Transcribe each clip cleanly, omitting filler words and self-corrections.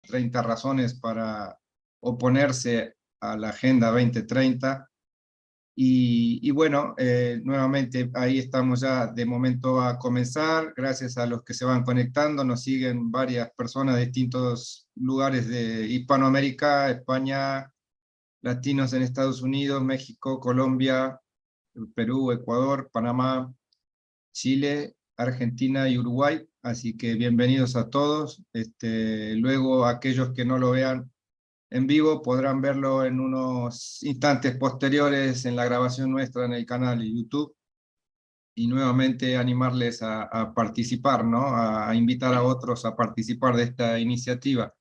30 razones para oponerse a la Agenda 2030. Y bueno, nuevamente ahí estamos ya de momento a comenzar. Gracias a los que se van conectando, nos siguen varias personas de distintos lugares de Hispanoamérica, España, latinos en Estados Unidos, México, Colombia, Perú, Ecuador, Panamá, Chile, Argentina y Uruguay. Así que bienvenidos a todos. Luego aquellos que no lo vean en vivo podrán verlo en unos instantes posteriores en la grabación nuestra en el canal de YouTube. Y nuevamente animarles a participar, ¿no? A invitar a otros a participar de esta iniciativa.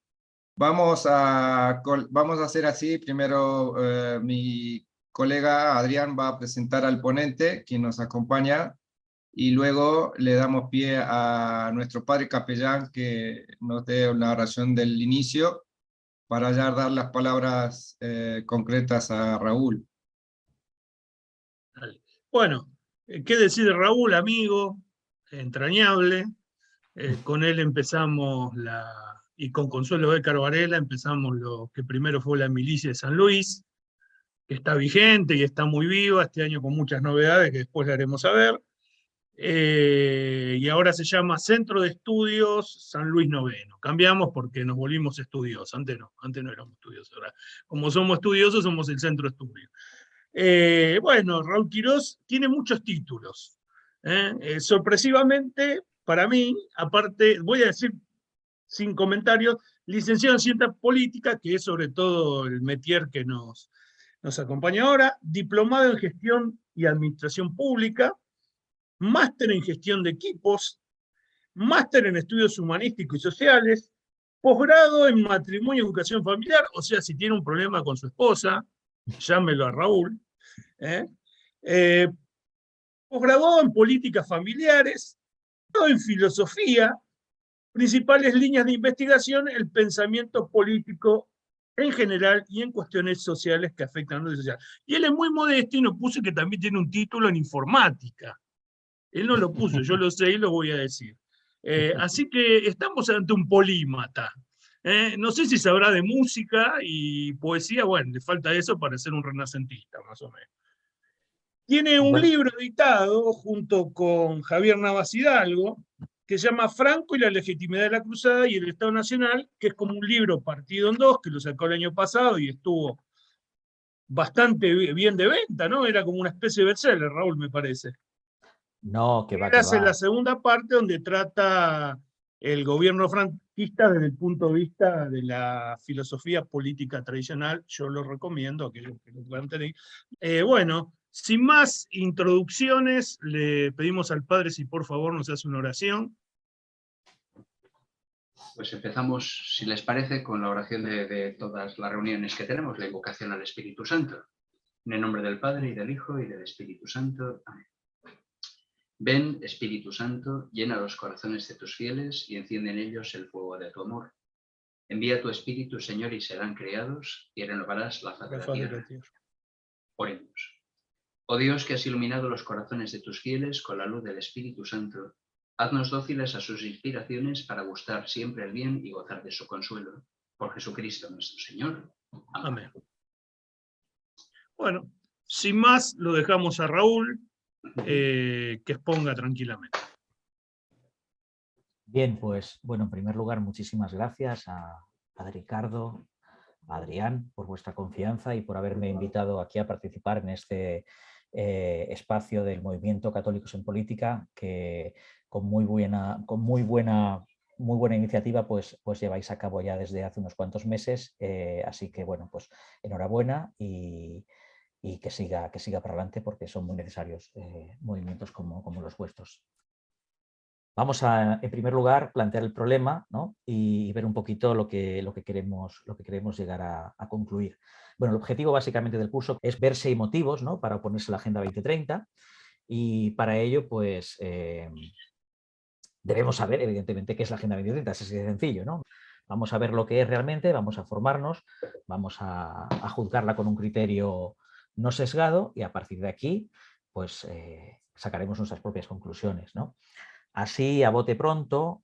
Vamos a hacer así. Primero mi colega Adrián va a presentar al ponente, quien nos acompaña, y luego le damos pie a nuestro padre capellán que nos dé la oración del inicio para ya dar las palabras concretas a Raúl. Bueno, qué decir de Raúl, amigo, entrañable. Con él empezamos y con Consuelo Écaro Varela empezamos lo que primero fue la milicia de San Luis, que está vigente y está muy viva, este año con muchas novedades que después le haremos saber. Y ahora se llama Centro de Estudios San Luis Noveno. Cambiamos porque nos volvimos estudiosos, antes no éramos estudiosos, ahora como somos estudiosos somos el Centro de Estudios. Bueno, Raúl Quirós tiene muchos títulos. Sorpresivamente, para mí, aparte, voy a decir sin comentarios, licenciado en Ciencia Política, que es sobre todo el métier que nos acompaña ahora, diplomado en Gestión y Administración Pública, máster en Gestión de Equipos, máster en Estudios Humanísticos y Sociales, posgrado en Matrimonio y Educación Familiar, o sea, si tiene un problema con su esposa, llámelo a Raúl. Posgraduado en Políticas Familiares, en Filosofía, principales líneas de investigación, el pensamiento político en general y en cuestiones sociales que afectan a la sociedad. Y él es muy modesto y nos puso que también tiene un título en informática. Él no lo puso, yo lo sé y lo voy a decir. Así que estamos ante un polímata. No sé si sabrá de música y poesía, bueno, le falta eso para ser un renacentista, más o menos. Tiene un libro editado junto con Javier Navas Hidalgo, que se llama Franco y la legitimidad de la cruzada y el Estado Nacional, que es como un libro partido en dos, que lo sacó el año pasado y estuvo bastante bien de venta, ¿no? Era como una especie de bestseller, Raúl, me parece. No, que va, que va. La segunda parte donde trata el gobierno franquista desde el punto de vista de la filosofía política tradicional. Yo lo recomiendo, a aquellos que lo puedan tener. Bueno, sin más introducciones, le pedimos al Padre si por favor nos hace una oración. Pues empezamos, si les parece, con la oración de todas las reuniones que tenemos, la invocación al Espíritu Santo. En el nombre del Padre, y del Hijo, y del Espíritu Santo. Amén. Ven, Espíritu Santo, llena los corazones de tus fieles y enciende en ellos el fuego de tu amor. Envía tu Espíritu, Señor, y serán creados, y renovarás la faz de la tierra. Oremos. Oh Dios, que has iluminado los corazones de tus fieles con la luz del Espíritu Santo, haznos dóciles a sus inspiraciones para gustar siempre el bien y gozar de su consuelo. Por Jesucristo nuestro Señor. Amén. Bueno, sin más, lo dejamos a Raúl, que exponga tranquilamente. Bien, pues bueno, en primer lugar, muchísimas gracias a Ricardo, a Adrián, por vuestra confianza y por haberme invitado aquí a participar en este espacio del Movimiento Católicos en Política, que con muy buena iniciativa pues lleváis a cabo ya desde hace unos cuantos meses. Así que bueno, pues enhorabuena y que siga para adelante, porque son muy necesarios movimientos como los vuestros. Vamos a, en primer lugar, plantear el problema, ¿no? Y ver un poquito lo que queremos llegar a concluir. Bueno, el objetivo básicamente del curso es ver si hay motivos, ¿no?, para oponerse a la Agenda 2030, y para ello pues debemos saber, evidentemente, qué es la Agenda 2030, es así de sencillo, ¿no? Vamos a ver lo que es realmente, vamos a formarnos, vamos a juzgarla con un criterio no sesgado y a partir de aquí pues sacaremos nuestras propias conclusiones, ¿no? Así, a bote pronto,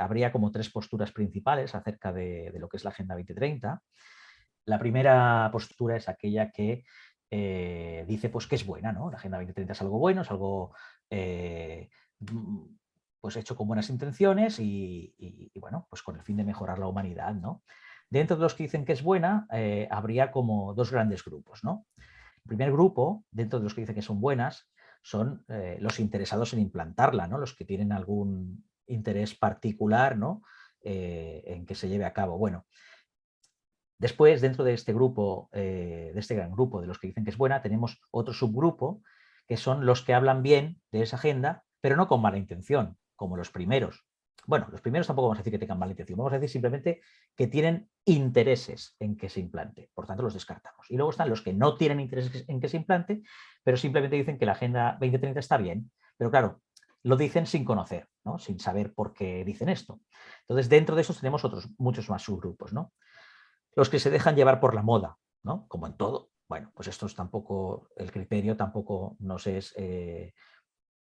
habría como 3 posturas principales acerca de lo que es la Agenda 2030. La primera postura es aquella que dice pues, que es buena, ¿no? La Agenda 2030 es algo bueno, es algo pues, hecho con buenas intenciones y, bueno, pues con el fin de mejorar la humanidad, ¿no? Dentro de los que dicen que es buena, habría como 2 grandes grupos, ¿no? El primer grupo, dentro de los que dicen que son buenas, son los interesados en implantarla, ¿no? Los que tienen algún interés particular, ¿no? En que se lleve a cabo. Bueno, después, dentro de este grupo, de este gran grupo de los que dicen que es buena, tenemos otro subgrupo que son los que hablan bien de esa agenda, pero no con mala intención, como los primeros. Bueno, los primeros tampoco vamos a decir que tengan mala intención, vamos a decir simplemente que tienen intereses en que se implante, por tanto los descartamos. Y luego están los que no tienen intereses en que se implante, pero simplemente dicen que la Agenda 2030 está bien, pero claro, lo dicen sin conocer, ¿no? Sin saber por qué dicen esto. Entonces, dentro de esos tenemos otros muchos más subgrupos, ¿no? Los que se dejan llevar por la moda, ¿no? Como en todo. Bueno, pues esto es tampoco, el criterio tampoco nos es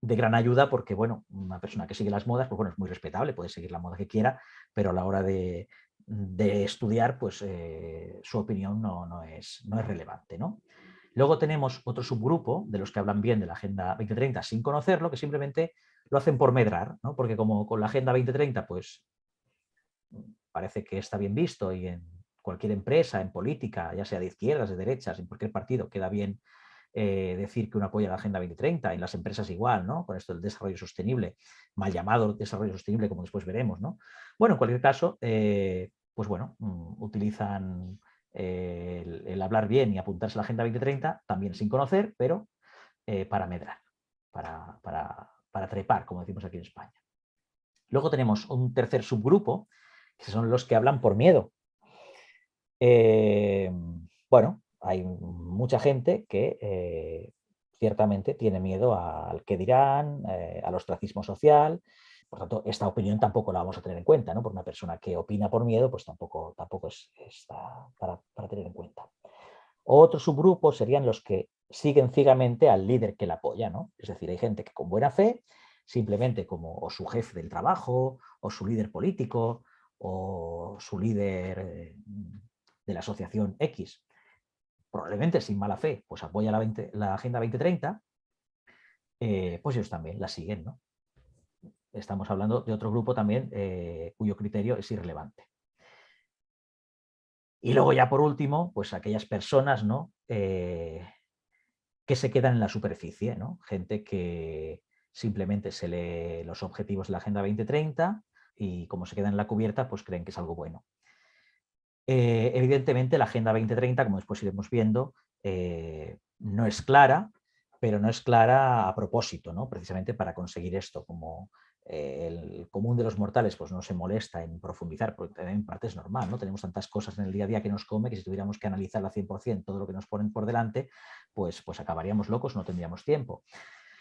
de gran ayuda porque, bueno, una persona que sigue las modas, pues bueno, es muy respetable, puede seguir la moda que quiera, pero a la hora de estudiar, pues su opinión no es relevante, ¿no? Luego tenemos otro subgrupo de los que hablan bien de la Agenda 2030 sin conocerlo, que simplemente lo hacen por medrar, ¿no? Porque como con la Agenda 2030, pues parece que está bien visto y en cualquier empresa, en política, ya sea de izquierdas, de derechas, en cualquier partido, queda bien decir que uno apoya la Agenda 2030, en las empresas igual, ¿no? Con esto del desarrollo sostenible, mal llamado desarrollo sostenible, como después veremos, ¿no? Bueno, en cualquier caso, pues bueno, utilizan el hablar bien y apuntarse a la Agenda 2030, también sin conocer, pero para medrar, para trepar, como decimos aquí en España. Luego tenemos un tercer subgrupo, que son los que hablan por miedo. Bueno, hay mucha gente que ciertamente tiene miedo al que dirán, al ostracismo social. Por tanto, esta opinión tampoco la vamos a tener en cuenta, ¿no? Por una persona que opina por miedo, pues tampoco es para tener en cuenta. Otro subgrupo serían los que siguen ciegamente al líder que la apoya, ¿no? Es decir, hay gente que con buena fe, simplemente como o su jefe del trabajo, o su líder político, o su líder de la asociación X, probablemente sin mala fe, pues apoya la Agenda 2030, pues ellos también la siguen, ¿no? Estamos hablando de otro grupo también cuyo criterio es irrelevante. Y luego ya por último, pues aquellas personas, ¿no? Que se quedan en la superficie, ¿no? Gente que simplemente se lee los objetivos de la Agenda 2030 y como se quedan en la cubierta, pues creen que es algo bueno. Evidentemente la Agenda 2030, como después iremos viendo, no es clara, pero no es clara a propósito, ¿no? Precisamente para conseguir esto, como el común de los mortales pues no se molesta en profundizar, porque también en parte es normal, ¿no? Tenemos tantas cosas en el día a día que nos come que si tuviéramos que analizar al 100% todo lo que nos ponen por delante, pues acabaríamos locos, no tendríamos tiempo.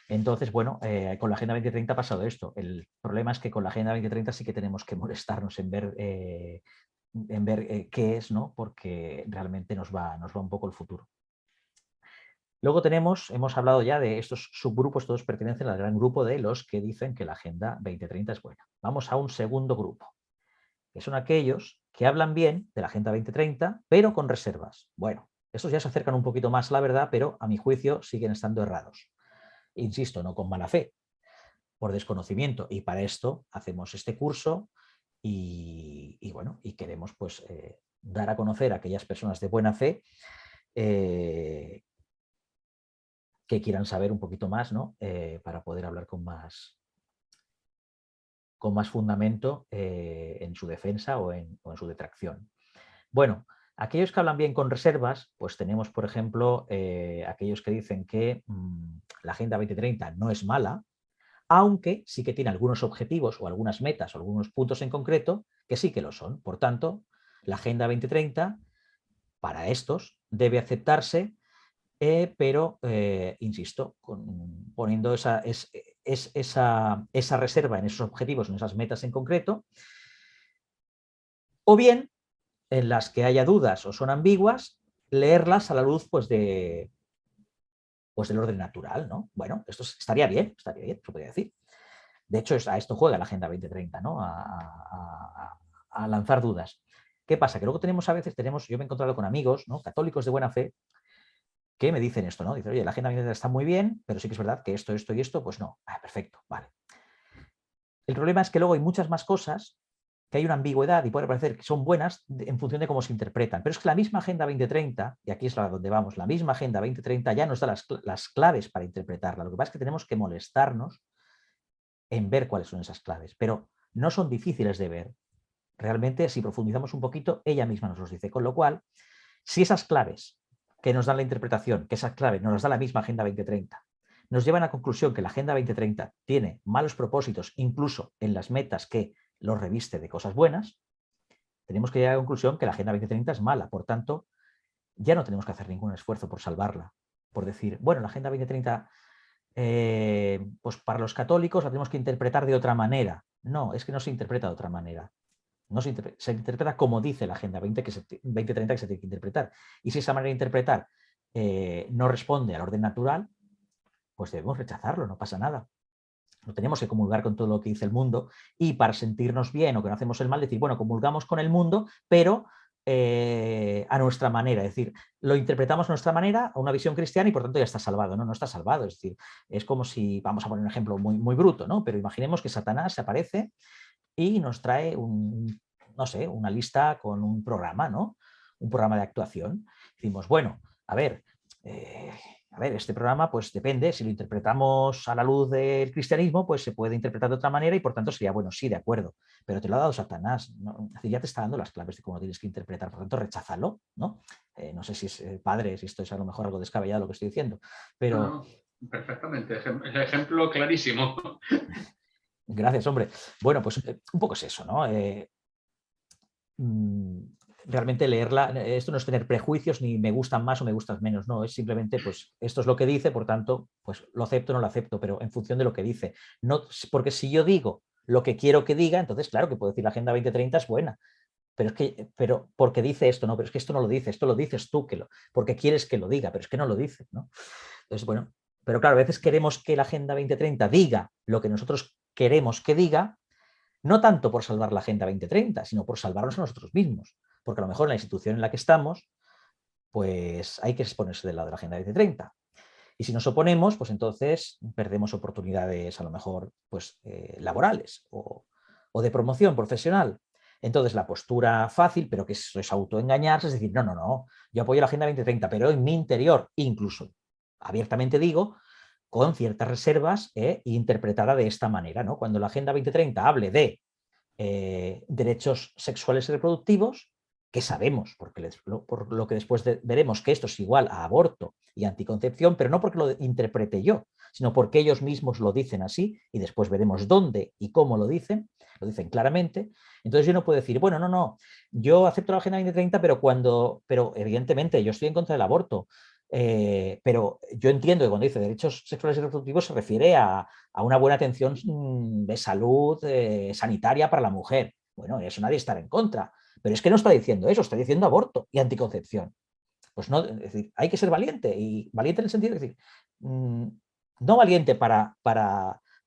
Entonces, bueno, con la Agenda 2030 ha pasado esto. El problema es que con la Agenda 2030 sí que tenemos que molestarnos en ver qué es, ¿no? Porque realmente nos va un poco el futuro. Luego hemos hablado ya de estos subgrupos, todos pertenecen al gran grupo de los que dicen que la Agenda 2030 es buena. Vamos a un segundo grupo, que son aquellos que hablan bien de la Agenda 2030, pero con reservas. Bueno, estos ya se acercan un poquito más a la verdad, pero a mi juicio siguen estando errados. Insisto, no con mala fe, por desconocimiento. Y para esto hacemos este curso y bueno, y queremos pues dar a conocer a aquellas personas de buena fe que quieran saber un poquito más, ¿no? Para poder hablar con más fundamento en su defensa o en su detracción. Bueno, aquellos que hablan bien con reservas, pues tenemos, por ejemplo, aquellos que dicen que la Agenda 2030 no es mala, aunque sí que tiene algunos objetivos o algunas metas o algunos puntos en concreto que sí que lo son. Por tanto, la Agenda 2030, para estos, debe aceptarse, pero, insisto, poniendo esa reserva en esos objetivos, en esas metas en concreto, o bien, en las que haya dudas o son ambiguas, leerlas a la luz pues, del orden natural, ¿no? Bueno, esto estaría bien, se podría decir. De hecho, a esto juega la Agenda 2030, ¿no? A lanzar dudas. ¿Qué pasa? Que luego tenemos a veces, yo me he encontrado con amigos, ¿no? Católicos de buena fe, que me dicen esto, ¿no? Dicen, oye, la Agenda 2030 está muy bien, pero sí que es verdad que esto y esto, pues no. Ah, perfecto, vale. El problema es que luego hay muchas más cosas que hay una ambigüedad y puede parecer que son buenas en función de cómo se interpretan. Pero es que la misma Agenda 2030, y aquí es a donde vamos, la misma Agenda 2030 ya nos da las claves para interpretarla. Lo que pasa es que tenemos que molestarnos en ver cuáles son esas claves, pero no son difíciles de ver. Realmente, si profundizamos un poquito, ella misma nos los dice. Con lo cual, si esas claves que nos dan la interpretación, que esas claves nos las da la misma Agenda 2030, nos llevan a la conclusión que la Agenda 2030 tiene malos propósitos, incluso en las metas que los reviste de cosas buenas, tenemos que llegar a la conclusión que la Agenda 2030 es mala. Por tanto, ya no tenemos que hacer ningún esfuerzo por salvarla. Por decir, bueno, la Agenda 2030, pues para los católicos la tenemos que interpretar de otra manera. No, es que no se interpreta de otra manera. No se interpreta como dice la Agenda 2030 que se tiene que interpretar. Y si esa manera de interpretar no responde al orden natural, pues debemos rechazarlo, no pasa nada. No tenemos que comulgar con todo lo que dice el mundo y para sentirnos bien o que no hacemos el mal, decir, bueno, comulgamos con el mundo, pero a nuestra manera. Es decir, lo interpretamos a nuestra manera, a una visión cristiana y por tanto ya está salvado. No, no está salvado. Es decir, es como si, vamos a poner un ejemplo muy, muy bruto, ¿no? Pero imaginemos que Satanás se aparece y nos trae no sé, una lista con un programa, ¿no? Un programa de actuación. Decimos, bueno, a ver, este programa pues depende, si lo interpretamos a la luz del cristianismo, pues se puede interpretar de otra manera y por tanto sería, bueno, sí, de acuerdo, pero te lo ha dado Satanás, ¿no? Ya te está dando las claves de cómo tienes que interpretar, por tanto, recházalo, ¿no? No sé si es padre, si esto es a lo mejor algo descabellado lo que estoy diciendo, pero... No, perfectamente, ejemplo clarísimo. Gracias, hombre. Bueno, pues un poco es eso, ¿no? Realmente leerla, esto no es tener prejuicios ni me gustan más o me gustan menos, no, es simplemente, pues, esto es lo que dice, por tanto, pues lo acepto o no lo acepto, pero en función de lo que dice. No, porque si yo digo lo que quiero que diga, entonces claro que puedo decir la Agenda 2030 es buena, pero porque dice esto, no, pero es que esto no lo dice, esto lo dices tú, porque quieres que lo diga, pero es que no lo dice, ¿no? Entonces, bueno, pero claro, a veces queremos que la Agenda 2030 diga lo que nosotros queremos que diga, no tanto por salvar la Agenda 2030, sino por salvarnos a nosotros mismos. Porque a lo mejor en la institución en la que estamos, pues hay que exponerse del lado de la Agenda 2030. Y si nos oponemos, pues entonces perdemos oportunidades a lo mejor pues, laborales o de promoción profesional. Entonces la postura fácil, pero que eso es autoengañarse, es decir, no, yo apoyo la Agenda 2030, pero en mi interior, incluso abiertamente digo, con ciertas reservas interpretada de esta manera, ¿no? Cuando la Agenda 2030 hable de derechos sexuales y reproductivos, que sabemos, por lo que después veremos que esto es igual a aborto y anticoncepción, pero no porque lo interprete yo, sino porque ellos mismos lo dicen así y después veremos dónde y cómo lo dicen claramente. Entonces yo no puedo decir, bueno, no, yo acepto la Agenda 2030, pero evidentemente yo estoy en contra del aborto. Pero yo entiendo que cuando dice derechos sexuales y reproductivos se refiere a una buena atención de salud sanitaria para la mujer. Bueno, eso nadie estará en contra. Pero es que no está diciendo eso, está diciendo aborto y anticoncepción. Pues no, es decir, hay que ser valiente, y valiente en el sentido de decir, no valiente para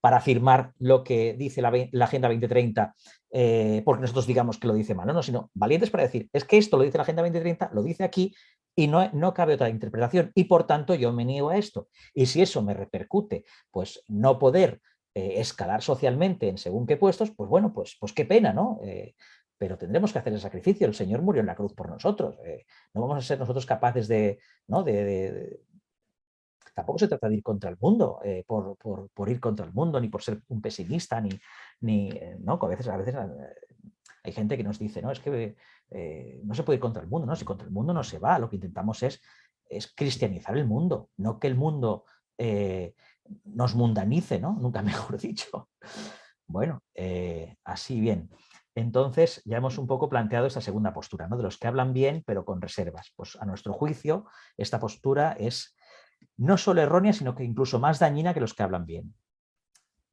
afirmar lo que dice la Agenda 2030 porque nosotros digamos que lo dice mal, no, sino valientes para decir, es que esto lo dice la Agenda 2030, lo dice aquí y no cabe otra interpretación y por tanto yo me niego a esto. Y si eso me repercute, pues no poder escalar socialmente en según qué puestos, pues bueno, pues qué pena, ¿no? Pero tendremos que hacer el sacrificio. El Señor murió en la cruz por nosotros. No vamos a ser nosotros capaces ¿no? Tampoco se trata de ir contra el mundo, por ir contra el mundo, ni por ser un pesimista, ni ¿no? A veces hay gente que nos dice, no, es que no se puede ir contra el mundo, no, si contra el mundo no se va, lo que intentamos es cristianizar el mundo, no que el mundo nos mundanice, ¿no? Nunca mejor dicho. Bueno, así bien. Entonces ya hemos un poco planteado esta segunda postura, ¿no? De los que hablan bien pero con reservas. Pues a nuestro juicio esta postura es no solo errónea, sino que incluso más dañina que los que hablan bien.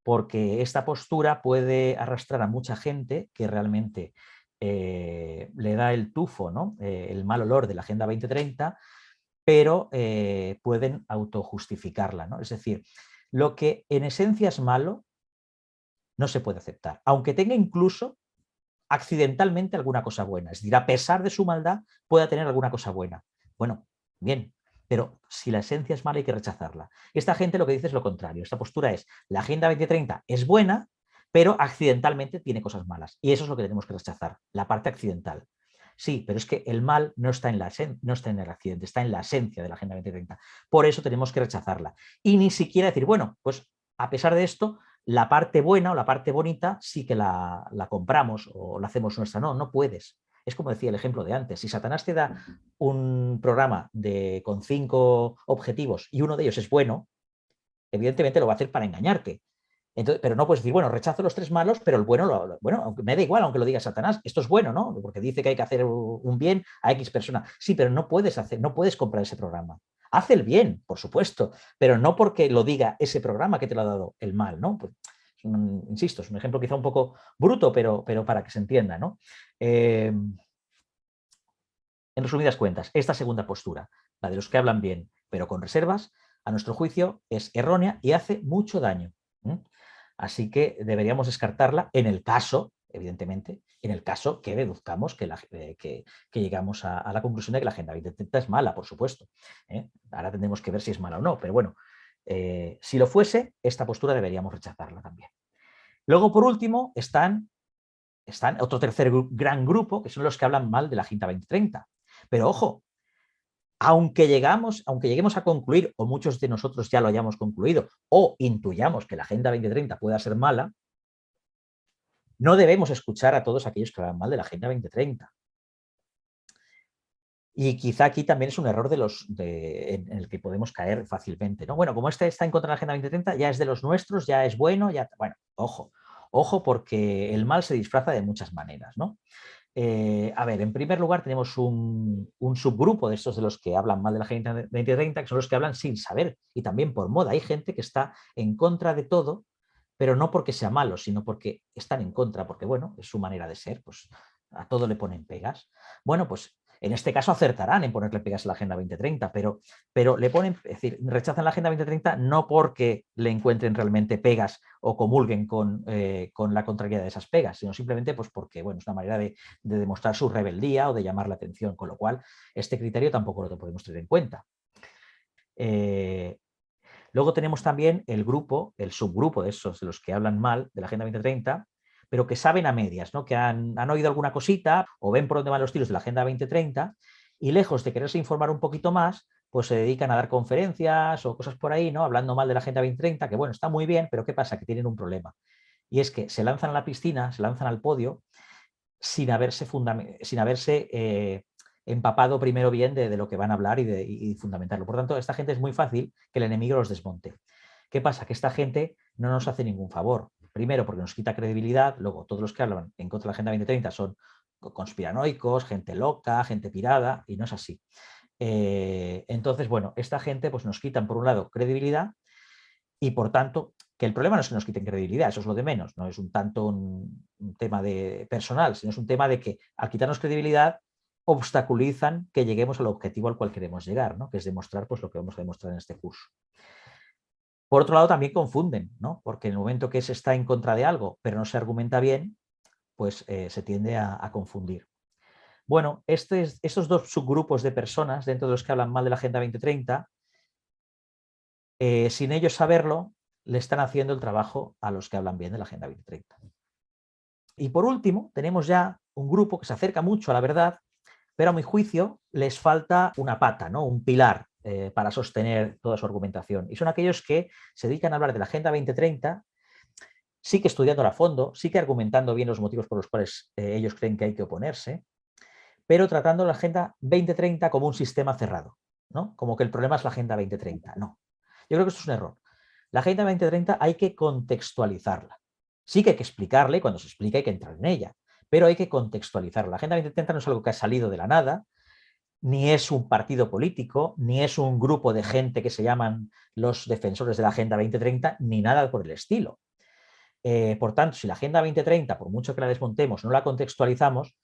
Porque esta postura puede arrastrar a mucha gente que realmente le da el tufo, ¿no? El mal olor de la Agenda 2030, pero pueden autojustificarla, ¿no? Es decir, lo que en esencia es malo, no se puede aceptar, aunque tenga incluso accidentalmente alguna cosa buena. Es decir, a pesar de su maldad, pueda tener alguna cosa buena. Bueno, bien, pero si la esencia es mala hay que rechazarla. Esta gente lo que dice es lo contrario. Esta postura es, la Agenda 2030 es buena, pero accidentalmente tiene cosas malas. Y eso es lo que tenemos que rechazar, la parte accidental. Sí, pero es que el mal no está en el accidente, está en la esencia de la Agenda 2030. Por eso tenemos que rechazarla. Y ni siquiera decir, bueno, pues a pesar de esto, la parte buena o la parte bonita sí que la compramos o la hacemos nuestra. No, no puedes. Es como decía el ejemplo de antes. Si Satanás te da un programa con 5 objetivos y uno de ellos es bueno, evidentemente lo va a hacer para engañarte. Entonces, pero no puedes decir, bueno, rechazo los 3 malos, pero el bueno, bueno, me da igual aunque lo diga Satanás, esto es bueno, ¿no? Porque dice que hay que hacer un bien a X persona. Sí, pero no puedes comprar ese programa. Hace el bien, por supuesto, pero no porque lo diga ese programa que te lo ha dado el mal, ¿no? Pues, insisto, es un ejemplo quizá un poco bruto, pero para que se entienda, ¿no? En resumidas cuentas, esta segunda postura, la de los que hablan bien, pero con reservas, a nuestro juicio es errónea y hace mucho daño. Así que deberíamos descartarla en el caso, evidentemente, en el caso que deduzcamos que llegamos a la conclusión de que la Agenda 2030 es mala, por supuesto. Ahora tendremos que ver si es mala o no, pero bueno, si lo fuese, esta postura deberíamos rechazarla también. Luego, por último, están otro tercer gran grupo, que son los que hablan mal de la Agenda 2030. Pero ojo, aunque lleguemos a concluir, o muchos de nosotros ya lo hayamos concluido, o intuyamos que la Agenda 2030 pueda ser mala, no debemos escuchar a todos aquellos que hablan mal de la Agenda 2030. Y quizá aquí también es un error en el que podemos caer fácilmente, ¿no? Bueno, como este está en contra de la Agenda 2030, ya es de los nuestros, ya es bueno, ya... Bueno, ojo, porque el mal se disfraza de muchas maneras, ¿no? A ver, en primer lugar tenemos un subgrupo de estos de los que hablan mal de la Agenda 2030, que son los que hablan sin saber y también por moda. Hay gente que está en contra de todo, pero no porque sea malo, sino porque están en contra, porque bueno, es su manera de ser, pues a todo le ponen pegas. Bueno, pues en este caso acertarán en ponerle pegas a la Agenda 2030, pero le ponen, es decir, rechazan la Agenda 2030 no porque le encuentren realmente pegas o comulguen con la contrariedad de esas pegas, sino simplemente pues porque bueno, es una manera de demostrar su rebeldía o de llamar la atención, con lo cual este criterio tampoco lo podemos tener en cuenta. Luego tenemos también el subgrupo de esos de los que hablan mal de la Agenda 2030, pero que saben a medias, ¿no? Que han oído alguna cosita o ven por dónde van los tiros de la Agenda 2030 y lejos de quererse informar un poquito más, pues se dedican a dar conferencias o cosas por ahí, ¿no? Hablando mal de la Agenda 2030, que bueno, está muy bien, pero ¿qué pasa? Que tienen un problema. Y es que se lanzan a la piscina, se lanzan al podio sin haberse empapado primero bien de lo que van a hablar y fundamentarlo. Por tanto, esta gente es muy fácil que el enemigo los desmonte. ¿Qué pasa? Que esta gente no nos hace ningún favor. Primero, porque nos quita credibilidad. Luego, todos los que hablan en contra de la Agenda 2030 son conspiranoicos, gente loca, gente pirada, y no es así. Entonces, bueno, esta gente pues, nos quitan, por un lado, credibilidad y, por tanto, que el problema no es que nos quiten credibilidad, eso es lo de menos, no es tanto un tema personal, sino es un tema de que al quitarnos credibilidad obstaculizan que lleguemos al objetivo al cual queremos llegar, ¿no? Que es demostrar pues, lo que vamos a demostrar en este curso. Por otro lado, también confunden, ¿no? Porque en el momento que se está en contra de algo, pero no se argumenta bien, pues se tiende a confundir. Bueno, estos dos subgrupos de personas, dentro de los que hablan mal de la Agenda 2030, sin ellos saberlo, le están haciendo el trabajo a los que hablan bien de la Agenda 2030. Y por último, tenemos ya un grupo que se acerca mucho a la verdad, pero a mi juicio les falta una pata, ¿no? Un pilar para sostener toda su argumentación. Y son aquellos que se dedican a hablar de la Agenda 2030, sí que estudiándola a fondo, sí que argumentando bien los motivos por los cuales ellos creen que hay que oponerse, pero tratando la Agenda 2030 como un sistema cerrado, ¿no? Como que el problema es la Agenda 2030. No. Yo creo que esto es un error. La Agenda 2030 hay que contextualizarla. Sí que hay que explicarle, cuando se explica hay que entrar en ella, pero hay que contextualizarla. La Agenda 2030 no es algo que ha salido de la nada, ni es un partido político, ni es un grupo de gente que se llaman los defensores de la Agenda 2030, ni nada por el estilo. Por tanto, si la Agenda 2030, por mucho que la desmontemos, no la contextualizamos,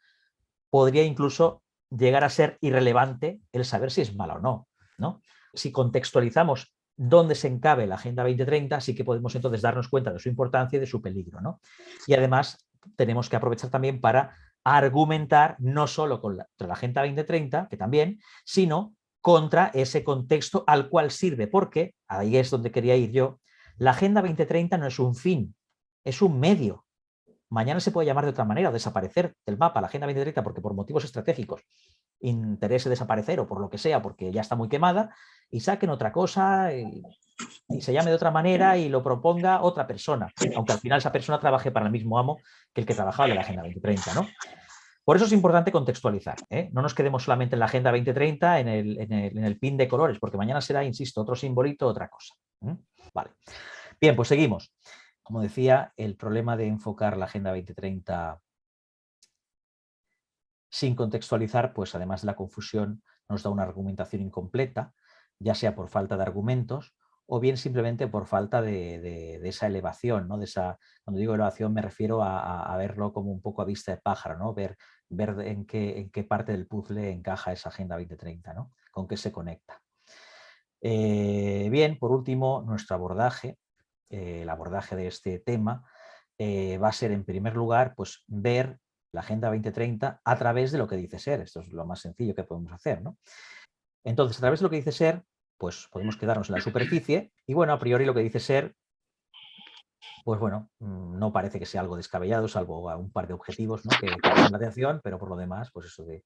podría incluso llegar a ser irrelevante el saber si es mala o no, ¿no? Si contextualizamos dónde se encabe la Agenda 2030, sí que podemos entonces darnos cuenta de su importancia y de su peligro, ¿no? Y además tenemos que aprovechar también para argumentar no solo contra la Agenda 2030, que también, sino contra ese contexto al cual sirve, porque, ahí es donde quería ir yo, la Agenda 2030 no es un fin, es un medio. Mañana se puede llamar de otra manera, desaparecer del mapa la Agenda 2030 porque por motivos estratégicos interese desaparecer o por lo que sea, porque ya está muy quemada, y saquen otra cosa y se llame de otra manera y lo proponga otra persona, aunque al final esa persona trabaje para el mismo amo que el que trabajaba de la Agenda 2030, ¿no? Por eso es importante contextualizar, ¿eh? No nos quedemos solamente en la Agenda 2030, en el pin de colores, porque mañana será, insisto, otro simbolito, otra cosa. Vale. Bien, pues seguimos. Como decía, el problema de enfocar la Agenda 2030 sin contextualizar, pues además de la confusión, nos da una argumentación incompleta, ya sea por falta de argumentos o bien simplemente por falta de esa elevación, ¿no? Cuando digo elevación me refiero a verlo como un poco a vista de pájaro, ¿no? Ver en qué parte del puzzle encaja esa Agenda 2030, ¿no? Con qué se conecta. Bien, por último, nuestro abordaje, el abordaje de este tema, va a ser en primer lugar pues, ver la Agenda 2030 a través de lo que dice SER. Esto es lo más sencillo que podemos hacer, ¿no? Entonces, a través de lo que dice SER, pues podemos quedarnos en la superficie y bueno, a priori lo que dice SER, pues bueno, no parece que sea algo descabellado, salvo a un par de objetivos, ¿no? que llaman la atención, pero por lo demás, pues eso de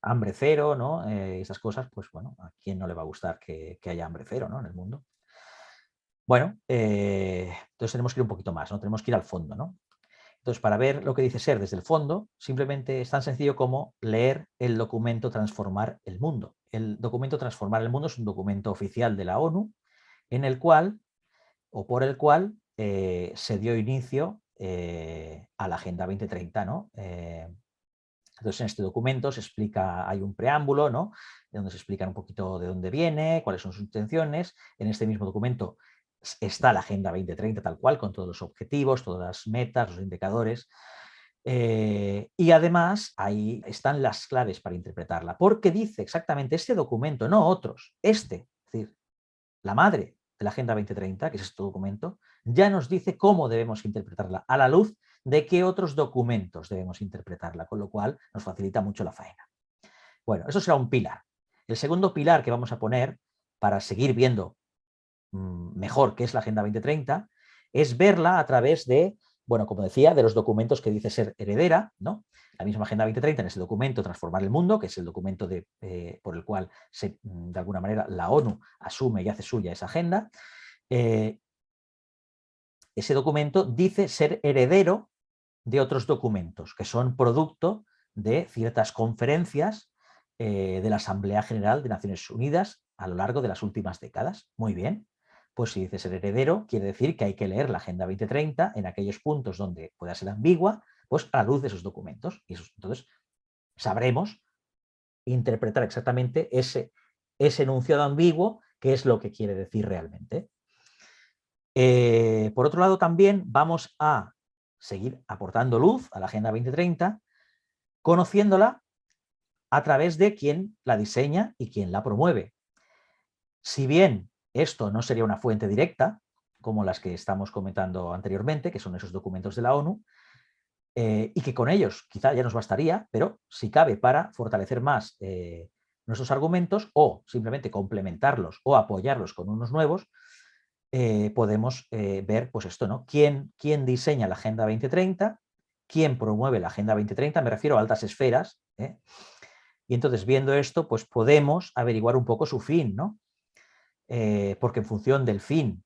hambre cero, ¿no? Esas cosas, pues bueno, ¿a quién no le va a gustar que haya hambre cero, ¿no? En el mundo? Bueno, entonces tenemos que ir un poquito más, ¿no? Tenemos que ir al fondo, ¿no? Entonces, para ver lo que dice SER desde el fondo, simplemente es tan sencillo como leer el documento Transformar el Mundo. El documento Transformar el Mundo es un documento oficial de la ONU en el cual, o por el cual, se dio inicio a la Agenda 2030, ¿no? Entonces, en este documento se explica, hay un preámbulo, ¿no? Donde se explica un poquito de dónde viene, cuáles son sus intenciones. En este mismo documento está la Agenda 2030 tal cual, con todos los objetivos, todas las metas, los indicadores. Y además ahí están las claves para interpretarla, porque dice exactamente este documento, no otros, es decir, la madre de la Agenda 2030, que es este documento, ya nos dice cómo debemos interpretarla, a la luz de qué otros documentos debemos interpretarla, con lo cual nos facilita mucho la faena. Bueno, eso será un pilar. El segundo pilar que vamos a poner para seguir viendo mejor qué es la Agenda 2030 es verla a través de, bueno, como decía, de los documentos que dice ser heredera, ¿no? La misma Agenda 2030 en ese documento Transformar el Mundo, que es el documento por el cual de alguna manera la ONU asume y hace suya esa agenda. Ese documento dice ser heredero de otros documentos que son producto de ciertas conferencias de la Asamblea General de Naciones Unidas a lo largo de las últimas décadas. Muy bien. Pues si dice ser heredero, quiere decir que hay que leer la Agenda 2030 en aquellos puntos donde pueda ser ambigua, pues a la luz de esos documentos. Y entonces sabremos interpretar exactamente ese enunciado ambiguo, qué es lo que quiere decir realmente. Por otro lado, también vamos a seguir aportando luz a la Agenda 2030, conociéndola a través de quien la diseña y quien la promueve. Si bien esto no sería una fuente directa, como las que estamos comentando anteriormente, que son esos documentos de la ONU, y que con ellos quizá ya nos bastaría, pero si cabe para fortalecer más nuestros argumentos o simplemente complementarlos o apoyarlos con unos nuevos, podemos ver pues esto, ¿no? ¿Quién diseña la Agenda 2030? ¿Quién promueve la Agenda 2030? Me refiero a altas esferas. Y entonces, viendo esto, pues podemos averiguar un poco su fin, ¿no? Porque en función del fin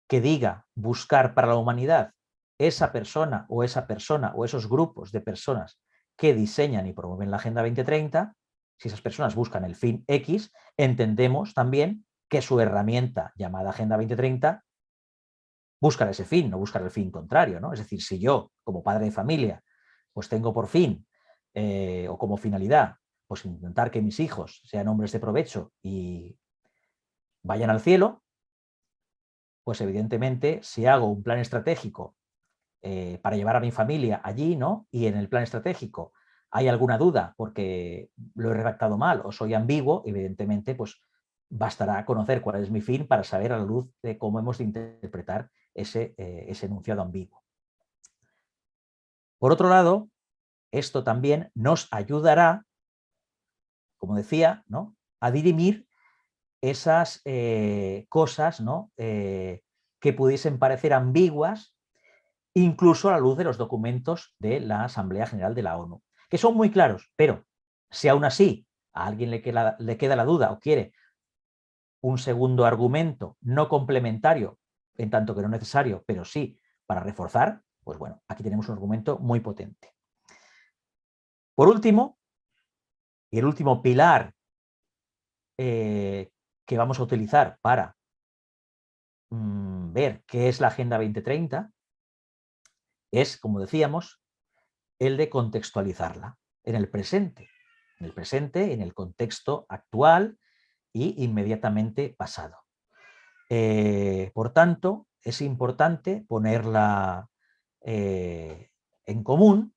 que diga buscar para la humanidad esa persona o esos grupos de personas que diseñan y promueven la Agenda 2030, si esas personas buscan el fin X, entendemos también que su herramienta llamada Agenda 2030 busca ese fin, no busca el fin contrario, ¿no? Es decir, si yo, como padre de familia, pues tengo por fin o como finalidad, pues intentar que mis hijos sean hombres de provecho y vayan al cielo, pues evidentemente si hago un plan estratégico para llevar a mi familia allí, ¿no? Y en el plan estratégico hay alguna duda porque lo he redactado mal o soy ambiguo, evidentemente, pues bastará conocer cuál es mi fin para saber a la luz de cómo hemos de interpretar ese enunciado ambiguo. Por otro lado, esto también nos ayudará, como decía, ¿no?, a dirimir esas cosas, ¿no?, que pudiesen parecer ambiguas, incluso a la luz de los documentos de la Asamblea General de la ONU, que son muy claros, pero si aún así a alguien le queda la duda o quiere un segundo argumento no complementario, en tanto que no necesario, pero sí para reforzar, pues bueno, aquí tenemos un argumento muy potente. Por último, y el último pilar que vamos a utilizar para ver qué es la Agenda 2030 es, como decíamos, el de contextualizarla en el presente, en el contexto actual y inmediatamente pasado. Por tanto, es importante ponerla en común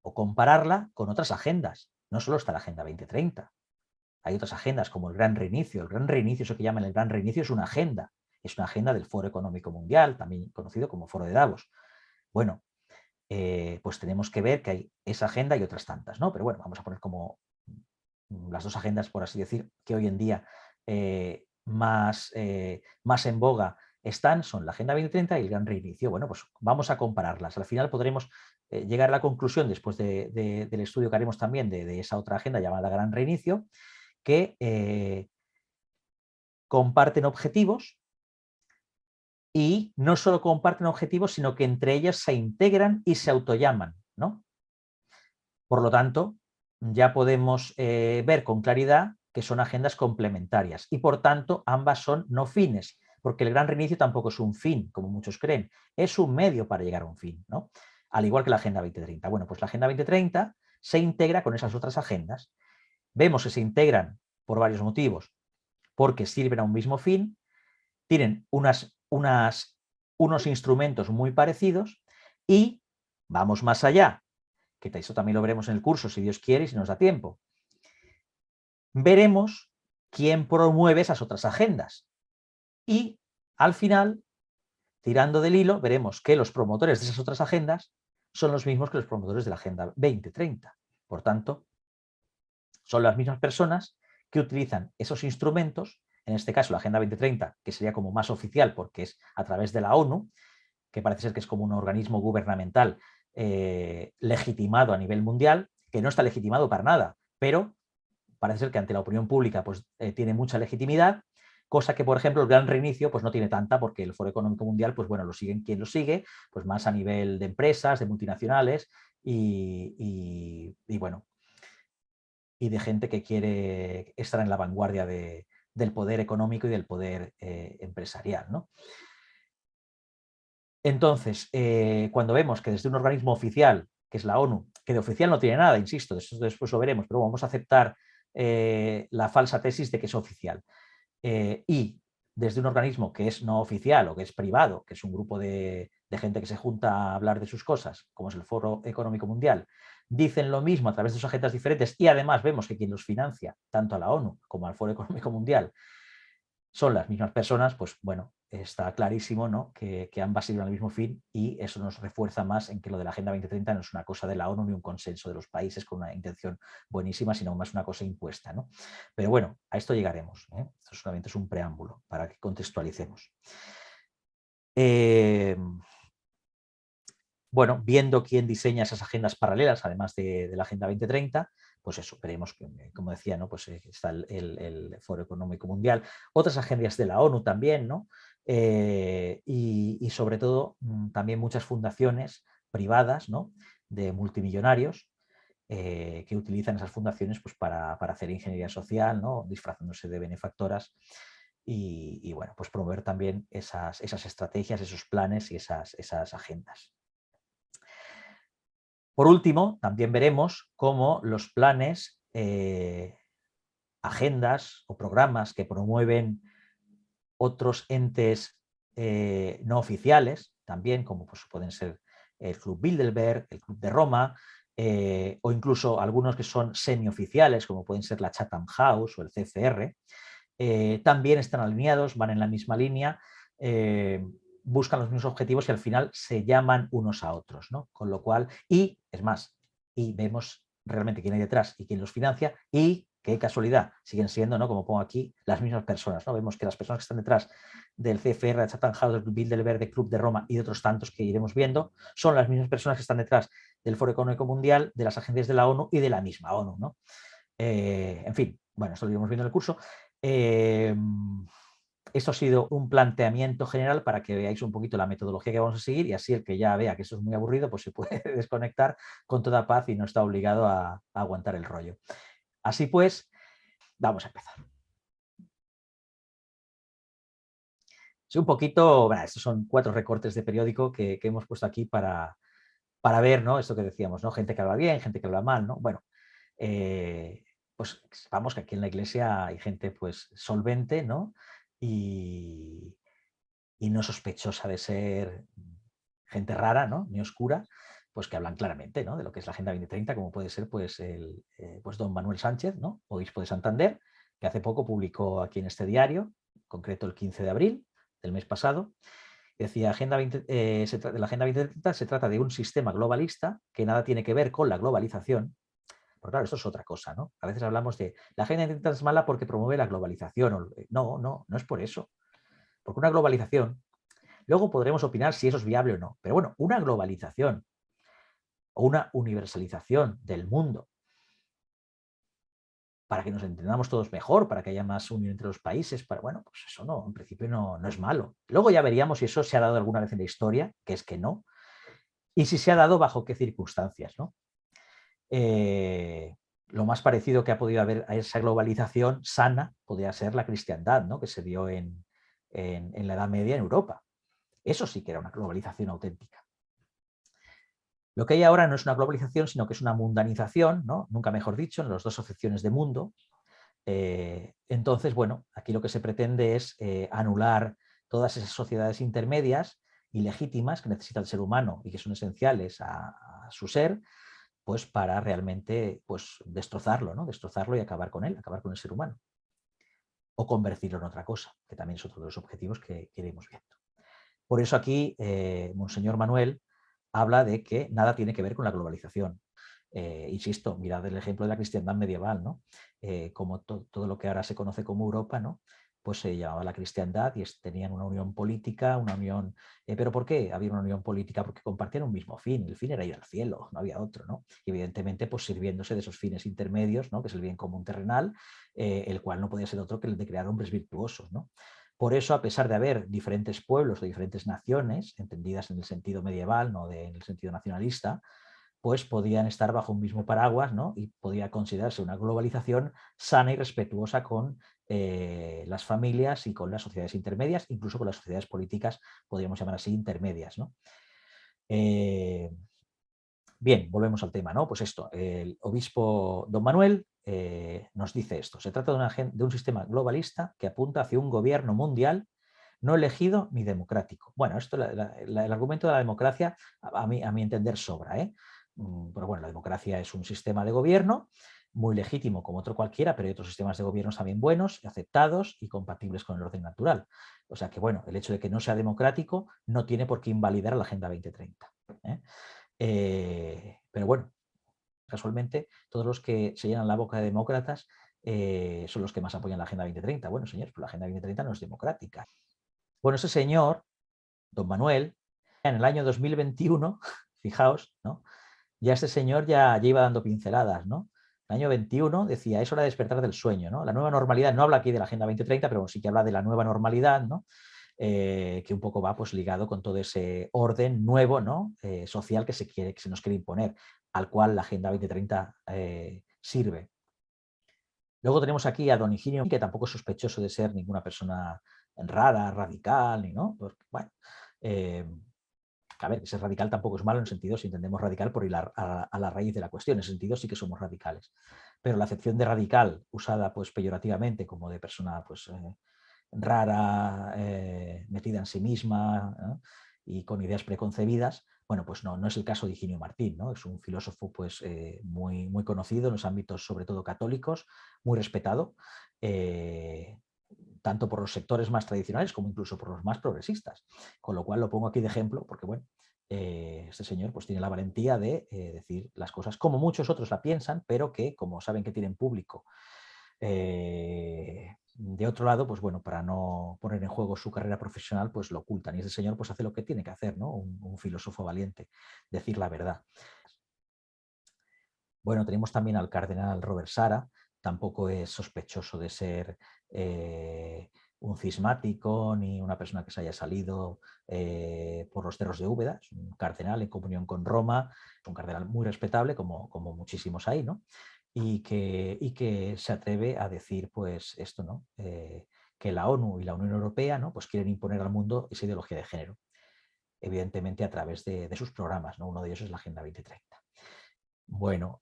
o compararla con otras agendas. No solo está la Agenda 2030. Hay otras agendas como el Gran Reinicio. El Gran Reinicio, eso que llaman el Gran Reinicio, es una agenda del Foro Económico Mundial, también conocido como Foro de Davos. Bueno, pues tenemos que ver que hay esa agenda y otras tantas, ¿no? Pero bueno, vamos a poner como las dos agendas, por así decir, que hoy en día más en boga están, son la Agenda 2030 y el Gran Reinicio. Bueno, pues vamos a compararlas. Al final podremos llegar a la conclusión, después del estudio que haremos también de esa otra agenda llamada Gran Reinicio, que comparten objetivos, y no solo comparten objetivos, sino que entre ellas se integran y se autollaman, ¿no? Por lo tanto, ya podemos ver con claridad que son agendas complementarias y, por tanto, ambas son no fines, porque el Gran Reinicio tampoco es un fin, como muchos creen, es un medio para llegar a un fin, ¿no? Al igual que la Agenda 2030. Bueno, pues la Agenda 2030 se integra con esas otras agendas. Vemos que se integran por varios motivos, porque sirven a un mismo fin, tienen unos instrumentos muy parecidos y vamos más allá, que eso también lo veremos en el curso, si Dios quiere y si nos da tiempo. Veremos quién promueve esas otras agendas y al final, tirando del hilo, veremos que los promotores de esas otras agendas son los mismos que los promotores de la Agenda 2030. Por tanto, son las mismas personas que utilizan esos instrumentos, en este caso la Agenda 2030, que sería como más oficial porque es a través de la ONU, que parece ser que es como un organismo gubernamental legitimado a nivel mundial, que no está legitimado para nada, pero parece ser que ante la opinión pública pues, tiene mucha legitimidad, cosa que, por ejemplo, el Gran Reinicio pues, no tiene tanta, porque el Foro Económico Mundial, pues bueno, lo siguen quien lo sigue, pues más a nivel de empresas, de multinacionales y bueno, y de gente que quiere estar en la vanguardia del poder económico y del poder empresarial, ¿no? Entonces, cuando vemos que desde un organismo oficial, que es la ONU, que de oficial no tiene nada, insisto, después lo veremos, pero vamos a aceptar la falsa tesis de que es oficial, y desde un organismo que es no oficial o que es privado, que es un grupo de gente que se junta a hablar de sus cosas, como es el Foro Económico Mundial, dicen lo mismo a través de sus agendas diferentes y además vemos que quien los financia, tanto a la ONU como al Foro Económico Mundial, son las mismas personas, pues bueno, está clarísimo, ¿no?, que ambas sirven al mismo fin y eso nos refuerza más en que lo de la Agenda 2030 no es una cosa de la ONU ni un consenso de los países con una intención buenísima, sino más una cosa impuesta, ¿no? Pero bueno, a esto llegaremos, ¿eh? Esto solamente es un preámbulo para que contextualicemos. Bueno, viendo quién diseña esas agendas paralelas, además de la Agenda 2030, pues eso, veremos, como decía, ¿no?, pues está el Foro Económico Mundial, otras agendas de la ONU también, ¿no? Y sobre todo también muchas fundaciones privadas, ¿no?, de multimillonarios que utilizan esas fundaciones pues, para hacer ingeniería social, ¿no?, disfrazándose de benefactoras y bueno, pues promover también esas estrategias, esos planes y esas agendas. Por último, también veremos cómo los planes, agendas o programas que promueven otros entes no oficiales, también como pues, pueden ser el Club Bilderberg, el Club de Roma, o incluso algunos que son semioficiales, como pueden ser la Chatham House o el CCR, también están alineados, van en la misma línea, buscan los mismos objetivos y al final se llaman unos a otros, ¿no? Con lo cual, y es más, y vemos realmente quién hay detrás y quién los financia, y qué casualidad, siguen siendo, ¿no? Como pongo aquí, las mismas personas, ¿no? Vemos que las personas que están detrás del CFR, de Chatham House, del Bilderberg, Club de Roma y de otros tantos que iremos viendo, son las mismas personas que están detrás del Foro Económico Mundial, de las agencias de la ONU y de la misma ONU, ¿no? En fin, bueno, esto lo iremos viendo en el curso. Esto ha sido un planteamiento general para que veáis un poquito la metodología que vamos a seguir y así el que ya vea que eso es muy aburrido, pues se puede desconectar con toda paz y no está obligado a aguantar el rollo. Así pues, vamos a empezar. Sí, un poquito, bueno, estos son 4 recortes de periódico que hemos puesto aquí para ver, ¿no? Esto que decíamos, ¿no? Gente que habla bien, gente que habla mal, ¿no? Bueno, pues vamos que aquí en la iglesia hay gente pues solvente, ¿no? Y no sospechosa de ser gente rara, ¿no? Ni oscura, pues que hablan claramente, ¿no? De lo que es la Agenda 2030, como puede ser pues, pues don Manuel Sánchez, ¿no? Obispo de Santander, que hace poco publicó aquí en este diario, en concreto el 15 de abril del mes pasado, decía, la Agenda 2030 se trata de un sistema globalista que nada tiene que ver con la globalización. Porque claro, esto es otra cosa, ¿no? A veces hablamos de la Agenda 2030 es mala porque promueve la globalización. No es por eso. Porque una globalización, luego podremos opinar si eso es viable o no, pero bueno, una globalización o una universalización del mundo para que nos entendamos todos mejor, para que haya más unión entre los países, bueno, pues eso no, en principio no es malo. Luego ya veríamos si eso se ha dado alguna vez en la historia, que es que no, y si se ha dado bajo qué circunstancias, ¿no? Lo más parecido que ha podido haber a esa globalización sana podría ser la cristiandad, ¿no? Que se dio en la Edad Media en Europa. Eso sí que era una globalización auténtica. Lo que hay ahora no es una globalización, sino que es una mundanización, ¿no? Nunca mejor dicho, en las dos acepciones de mundo. Entonces, bueno, aquí lo que se pretende es anular todas esas sociedades intermedias y legítimas que necesita el ser humano y que son esenciales a su ser, pues para realmente pues, destrozarlo, ¿no? Destrozarlo y acabar con él, acabar con el ser humano. O convertirlo en otra cosa, que también es otro de los objetivos que iremos viendo. Por eso aquí Monseñor Manuel habla de que nada tiene que ver con la globalización. Insisto, mirad el ejemplo de la cristiandad medieval, ¿no? Como todo lo que ahora se conoce como Europa, ¿no? Pues se llamaba la cristiandad y tenían una unión política, una unión... ¿Pero por qué había una unión política? Porque compartían un mismo fin, el fin era ir al cielo, no había otro, ¿no? Y evidentemente, pues sirviéndose de esos fines intermedios, ¿no? Que es el bien común terrenal, el cual no podía ser otro que el de crear hombres virtuosos, ¿no? Por eso, a pesar de haber diferentes pueblos de diferentes naciones, entendidas en el sentido medieval, no en el sentido nacionalista, pues podían estar bajo un mismo paraguas, ¿no? Y podía considerarse una globalización sana y respetuosa con las familias y con las sociedades intermedias, incluso con las sociedades políticas, podríamos llamar así, intermedias, ¿no? Bien, volvemos al tema, ¿no? Pues esto, el obispo don Manuel nos dice esto. Se trata de un sistema globalista que apunta hacia un gobierno mundial no elegido ni democrático. Bueno, esto, el argumento de la democracia, a mi entender, sobra, ¿eh? Pero bueno, la democracia es un sistema de gobierno muy legítimo como otro cualquiera, pero hay otros sistemas de gobierno también buenos, aceptados y compatibles con el orden natural. O sea que, bueno, el hecho de que no sea democrático no tiene por qué invalidar la Agenda 2030. Pero bueno, casualmente, todos los que se llenan la boca de demócratas son los que más apoyan la Agenda 2030. Bueno, señores, pues la Agenda 2030 no es democrática. Bueno, ese señor, don Manuel, en el año 2021, fijaos, ¿no? Ya este señor ya iba dando pinceladas, ¿no? El año 21 decía, es hora de despertar del sueño, ¿no? La nueva normalidad, no habla aquí de la Agenda 2030, pero sí que habla de la nueva normalidad, ¿no? Que un poco va pues, ligado con todo ese orden nuevo, ¿no? Social que se nos quiere imponer, al cual la Agenda 2030 sirve. Luego tenemos aquí a don Higinio, que tampoco es sospechoso de ser ninguna persona rara, radical, ¿no? Porque, bueno, a ver, ser radical tampoco es malo en el sentido, si entendemos radical por ir a la raíz de la cuestión, en ese sentido sí que somos radicales. Pero la acepción de radical, usada pues peyorativamente como de persona pues rara, metida en sí misma, ¿no? Y con ideas preconcebidas, bueno, pues no es el caso de Higinio Martín, ¿no? Es un filósofo pues muy conocido en los ámbitos sobre todo católicos, muy respetado, tanto por los sectores más tradicionales como incluso por los más progresistas. Con lo cual lo pongo aquí de ejemplo porque, bueno, este señor pues tiene la valentía de decir las cosas como muchos otros la piensan, pero que como saben que tienen público de otro lado, pues bueno, para no poner en juego su carrera profesional, pues lo ocultan. Y ese señor pues hace lo que tiene que hacer, ¿no? Un filósofo valiente, decir la verdad. Bueno, tenemos también al cardenal Robert Sara, tampoco es sospechoso de ser un cismático ni una persona que se haya salido por los cerros de Úbeda, es un cardenal en comunión con Roma, un cardenal muy respetable, como muchísimos hay, ¿no? Y que se atreve a decir pues esto, ¿no? Que la ONU y la Unión Europea, ¿no? Pues quieren imponer al mundo esa ideología de género, evidentemente a través de sus programas, ¿no? Uno de ellos es la Agenda 2030. Bueno,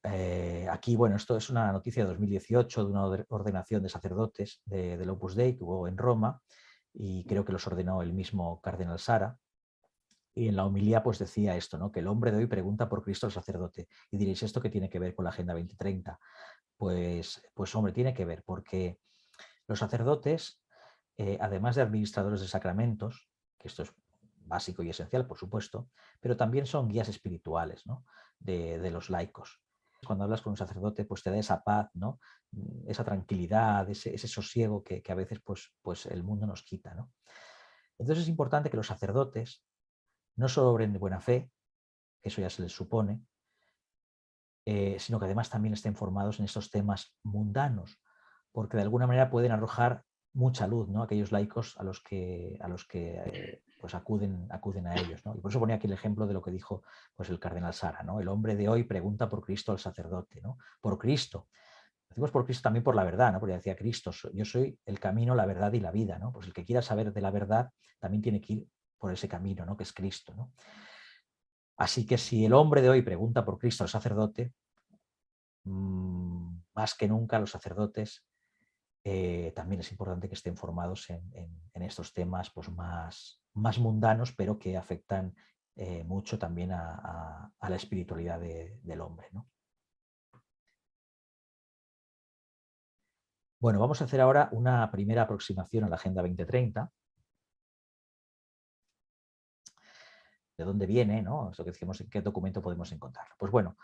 aquí, bueno, esto es una noticia de 2018 de una ordenación de sacerdotes del Opus Dei que hubo en Roma y creo que los ordenó el mismo cardenal Sara. Y en la homilía pues decía esto, ¿no? Que el hombre de hoy pregunta por Cristo al sacerdote. Y diréis, ¿esto qué tiene que ver con la Agenda 2030? Pues hombre, tiene que ver porque los sacerdotes, además de administradores de sacramentos, que esto es básico y esencial, por supuesto, pero también son guías espirituales, ¿no? de los laicos. Cuando hablas con un sacerdote, pues te da esa paz, ¿no? Esa tranquilidad, ese sosiego que a veces pues el mundo nos quita, ¿no? Entonces es importante que los sacerdotes no solo obren de buena fe, que eso ya se les supone, sino que además también estén formados en estos temas mundanos, porque de alguna manera pueden arrojar mucha luz, ¿no? Aquellos laicos a los que pues acuden a ellos, ¿no? Y por eso ponía aquí el ejemplo de lo que dijo pues, el cardenal Sara, ¿no? El hombre de hoy pregunta por Cristo al sacerdote, ¿no? Por Cristo. Decimos por Cristo también por la verdad, ¿no? Porque decía Cristo, yo soy el camino, la verdad y la vida, ¿no? Pues el que quiera saber de la verdad también tiene que ir por ese camino, ¿no? Que es Cristo, ¿no? Así que si el hombre de hoy pregunta por Cristo al sacerdote, más que nunca los sacerdotes también es importante que estén formados en estos temas pues, más mundanos, pero que afectan mucho también a la espiritualidad del hombre, ¿no? Bueno, vamos a hacer ahora una primera aproximación a la Agenda 2030. ¿De dónde viene? ¿No? Eso que decimos, ¿en qué documento podemos encontrarlo? Pues bueno,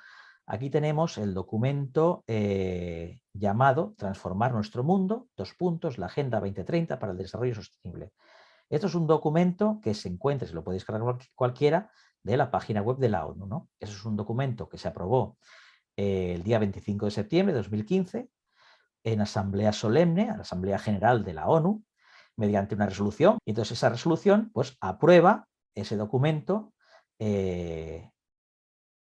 aquí tenemos el documento llamado Transformar nuestro mundo, la Agenda 2030 para el Desarrollo Sostenible. Esto es un documento que se encuentra, se lo puede descargar cualquiera, de la página web de la ONU, ¿no? Eso es un documento que se aprobó el día 25 de septiembre de 2015 en asamblea solemne, a la Asamblea General de la ONU, mediante una resolución. Y entonces esa resolución pues, aprueba ese documento que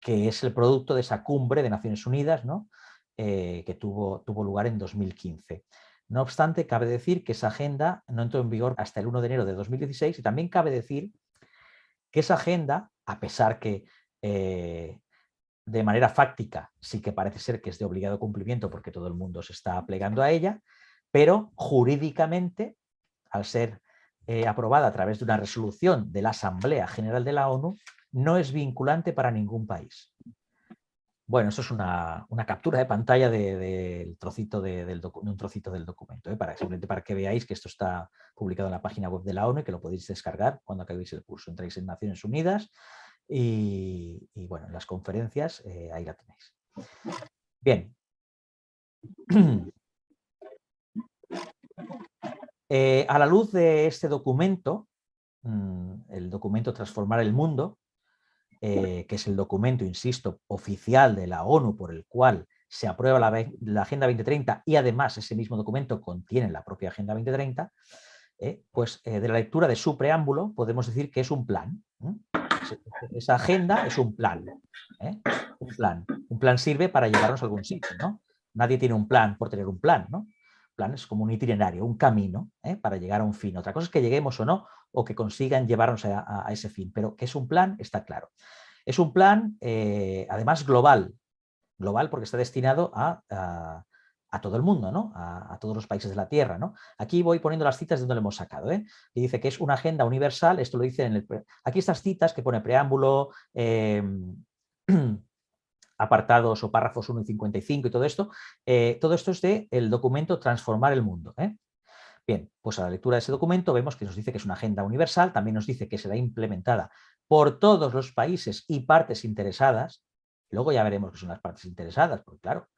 es el producto de esa cumbre de Naciones Unidas, ¿no? Que tuvo lugar en 2015. No obstante, cabe decir que esa agenda no entró en vigor hasta el 1 de enero de 2016 y también cabe decir que esa agenda, a pesar que de manera fáctica sí que parece ser que es de obligado cumplimiento porque todo el mundo se está plegando a ella, pero jurídicamente, al ser aprobada a través de una resolución de la Asamblea General de la ONU, no es vinculante para ningún país. Bueno, eso es una captura de pantalla de un trocito del documento, simplemente para que veáis que esto está publicado en la página web de la ONU y que lo podéis descargar cuando acabéis el curso. Entráis en Naciones Unidas y bueno, en las conferencias ahí la tenéis. Bien. A la luz de este documento, el documento Transformar el Mundo, que es el documento, insisto, oficial de la ONU por el cual se aprueba la Agenda 2030 y además ese mismo documento contiene la propia Agenda 2030, pues de la lectura de su preámbulo podemos decir que es un plan. Esa agenda es un plan. Un plan sirve para llevarnos a algún sitio, ¿no? Nadie tiene un plan por tener un plan, ¿no? Un plan es como un itinerario, un camino para llegar a un fin. Otra cosa es que lleguemos o no, o que consigan llevarnos a ese fin, pero que es un plan está claro. Es un plan, además, global porque está destinado a todo el mundo, ¿no? A todos los países de la Tierra, ¿no? Aquí voy poniendo las citas de donde lo hemos sacado, y dice que es una agenda universal, esto lo dice aquí estas citas que pone preámbulo, apartados o párrafos 1 y 55 y todo esto es del documento Transformar el Mundo. Bien, pues a la lectura de ese documento vemos que nos dice que es una agenda universal, también nos dice que será implementada por todos los países y partes interesadas. Luego ya veremos qué son las partes interesadas, porque claro,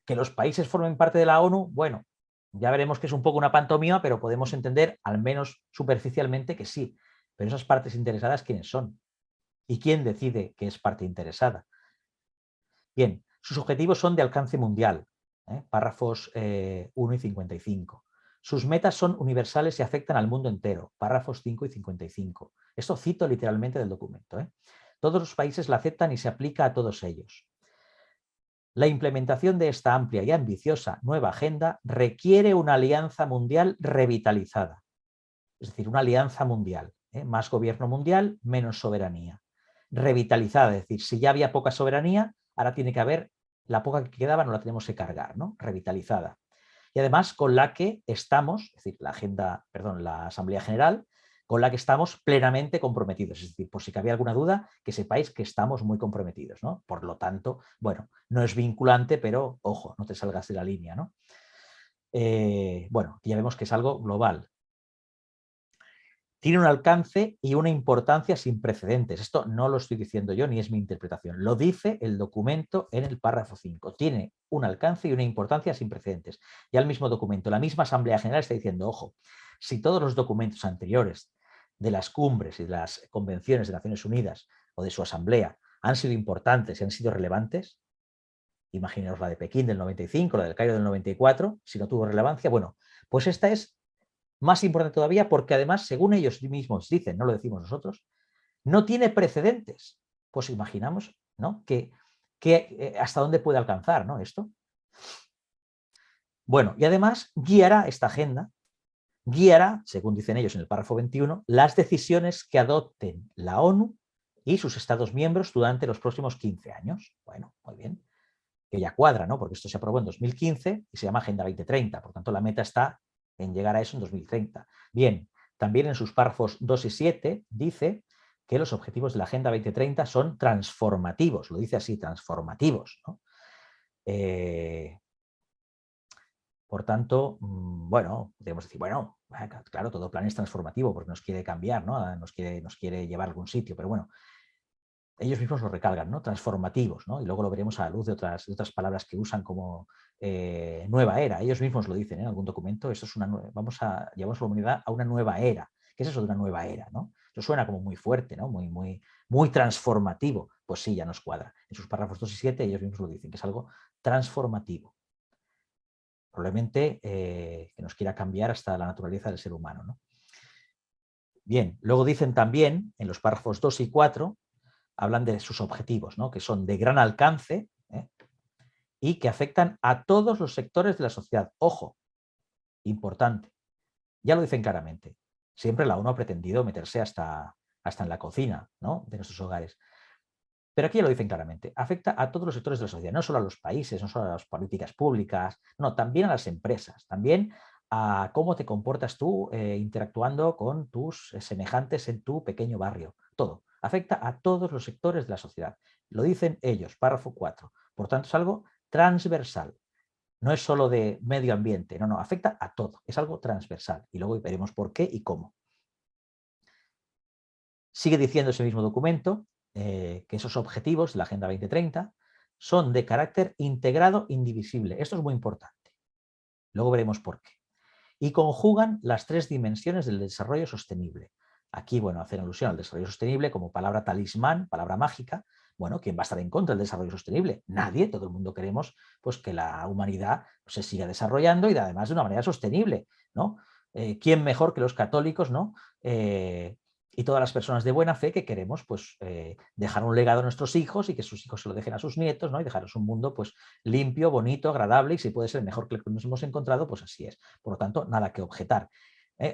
que los países formen parte de la ONU, bueno, ya veremos que es un poco una pantomima, pero podemos entender, al menos superficialmente, que sí. Pero esas partes interesadas, ¿quiénes son? ¿Y quién decide que es parte interesada? Bien, sus objetivos son de alcance mundial, párrafos 1 y 55. Sus metas son universales y afectan al mundo entero, párrafos 5 y 55. Esto cito literalmente del documento. Todos los países la aceptan y se aplica a todos ellos. La implementación de esta amplia y ambiciosa nueva agenda requiere una alianza mundial revitalizada. Es decir, una alianza mundial. Más gobierno mundial, menos soberanía. Revitalizada, es decir, si ya había poca soberanía, ahora tiene que haber, la poca que quedaba no la tenemos que cargar, ¿no? Revitalizada. Y además con la que estamos, es decir, la Asamblea General, con la que estamos plenamente comprometidos. Es decir, por si cabía alguna duda, que sepáis que estamos muy comprometidos, ¿no? Por lo tanto, bueno, no es vinculante, pero ojo, no te salgas de la línea, ¿no? Bueno, ya vemos que es algo global. Tiene un alcance y una importancia sin precedentes. Esto no lo estoy diciendo yo ni es mi interpretación. Lo dice el documento en el párrafo 5. Tiene un alcance y una importancia sin precedentes. Ya el mismo documento, la misma Asamblea General está diciendo, ojo, si todos los documentos anteriores de las cumbres y de las convenciones de Naciones Unidas o de su asamblea han sido importantes y han sido relevantes, imaginaos la de Pekín del 95, la del Cairo del 94, si no tuvo relevancia, bueno, pues esta es más importante todavía porque además, según ellos mismos dicen, no lo decimos nosotros, no tiene precedentes. Pues imaginamos, ¿no? que hasta dónde puede alcanzar, ¿no? Esto. Bueno, y además guiará esta agenda, guiará, según dicen ellos en el párrafo 21, las decisiones que adopten la ONU y sus Estados miembros durante los próximos 15 años. Bueno, muy bien. Que ya cuadra, ¿no? Porque esto se aprobó en 2015 y se llama Agenda 2030. Por tanto, la meta está en llegar a eso en 2030. Bien, también en sus párrafos 2 y 7 dice que los objetivos de la Agenda 2030 son transformativos. Lo dice así, transformativos, ¿no? Por tanto, bueno, podemos decir, bueno, claro, todo plan es transformativo porque nos quiere cambiar, ¿no? Nos quiere llevar a algún sitio, pero bueno, ellos mismos lo recalcan, ¿no? Transformativos, ¿no? Y luego lo veremos a la luz de otras palabras que usan como nueva era. Ellos mismos lo dicen en algún documento, esto es llevamos a la humanidad a una nueva era. ¿Qué es eso de una nueva era, no? Eso suena como muy fuerte, ¿no? Muy transformativo. Pues sí, ya nos cuadra. En sus párrafos 2 y 7 ellos mismos lo dicen, que es algo transformativo. Probablemente que nos quiera cambiar hasta la naturaleza del ser humano, ¿no? Bien, luego dicen también, en los párrafos 2 y 4, hablan de sus objetivos, ¿no? Que son de gran alcance y que afectan a todos los sectores de la sociedad. Ojo, importante, ya lo dicen claramente. Siempre la ONU ha pretendido meterse hasta en la cocina, ¿no? De nuestros hogares. Pero aquí ya lo dicen claramente, afecta a todos los sectores de la sociedad, no solo a los países, no solo a las políticas públicas, no, también a las empresas, también a cómo te comportas tú interactuando con tus semejantes en tu pequeño barrio, todo. Afecta a todos los sectores de la sociedad. Lo dicen ellos, párrafo 4. Por tanto, es algo transversal. No es solo de medio ambiente, no, afecta a todo. Es algo transversal. Y luego veremos por qué y cómo. Sigue diciendo ese mismo documento que esos objetivos de la Agenda 2030 son de carácter integrado indivisible. Esto es muy importante. Luego veremos por qué. Y conjugan las 3 dimensiones del desarrollo sostenible. Aquí, bueno, hacen alusión al desarrollo sostenible como palabra talismán, palabra mágica. Bueno, ¿quién va a estar en contra del desarrollo sostenible? Nadie, todo el mundo queremos pues, que la humanidad se siga desarrollando y además de una manera sostenible, ¿no? ¿Quién mejor que los católicos, ¿no? Y todas las personas de buena fe que queremos pues, dejar un legado a nuestros hijos y que sus hijos se lo dejen a sus nietos, ¿no? Y dejarles un mundo pues, limpio, bonito, agradable y si puede ser mejor que el que nos hemos encontrado, pues así es. Por lo tanto, nada que objetar.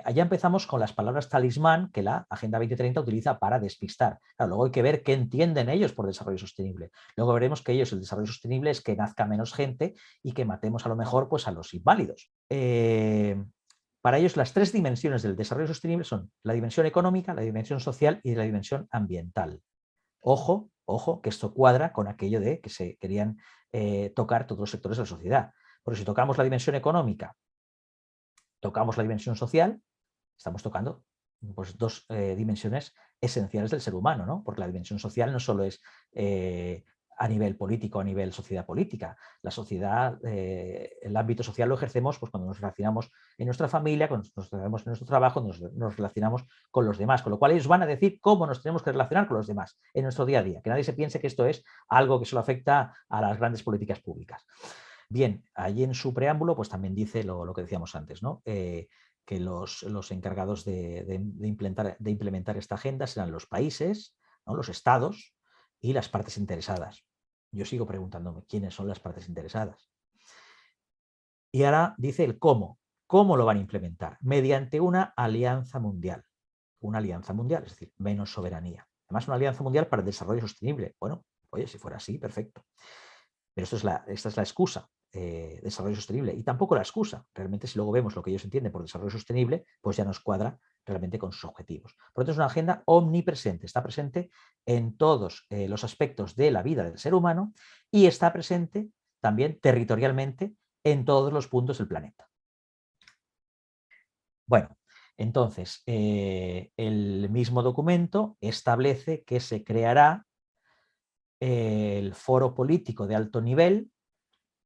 Allá empezamos con las palabras talismán que la Agenda 2030 utiliza para despistar. Claro, luego hay que ver qué entienden ellos por desarrollo sostenible. Luego veremos que ellos el desarrollo sostenible es que nazca menos gente y que matemos a lo mejor pues, a los inválidos. Para ellos las 3 dimensiones del desarrollo sostenible son la dimensión económica, la dimensión social y la dimensión ambiental. Ojo, ojo, que esto cuadra con aquello de que se querían tocar todos los sectores de la sociedad. Porque si tocamos la dimensión económica, tocamos la dimensión social, estamos tocando pues, dos dimensiones esenciales del ser humano, ¿no? Porque la dimensión social no solo es a nivel político, a nivel sociedad política. La sociedad, el ámbito social lo ejercemos pues, cuando nos relacionamos en nuestra familia, cuando nos relacionamos en nuestro trabajo, nos relacionamos con los demás, con lo cual ellos van a decir cómo nos tenemos que relacionar con los demás en nuestro día a día. Que nadie se piense que esto es algo que solo afecta a las grandes políticas públicas. Bien, allí en su preámbulo pues también dice lo que decíamos antes, ¿no? Que los encargados de implementar esta agenda serán los países, ¿no? Los estados y las partes interesadas. Yo sigo preguntándome quiénes son las partes interesadas. Y ahora dice el cómo. ¿Cómo lo van a implementar? Mediante una alianza mundial. Una alianza mundial, es decir, menos soberanía. Además, una alianza mundial para el desarrollo sostenible. Bueno, oye, si fuera así, perfecto. Pero esta es la excusa, desarrollo sostenible. Y tampoco la excusa. Realmente, si luego vemos lo que ellos entienden por desarrollo sostenible, pues ya nos cuadra realmente con sus objetivos. Por lo tanto, es una agenda omnipresente. Está presente en todos los aspectos de la vida del ser humano y está presente también territorialmente en todos los puntos del planeta. Bueno, entonces, el mismo documento establece que se creará el foro político de alto nivel,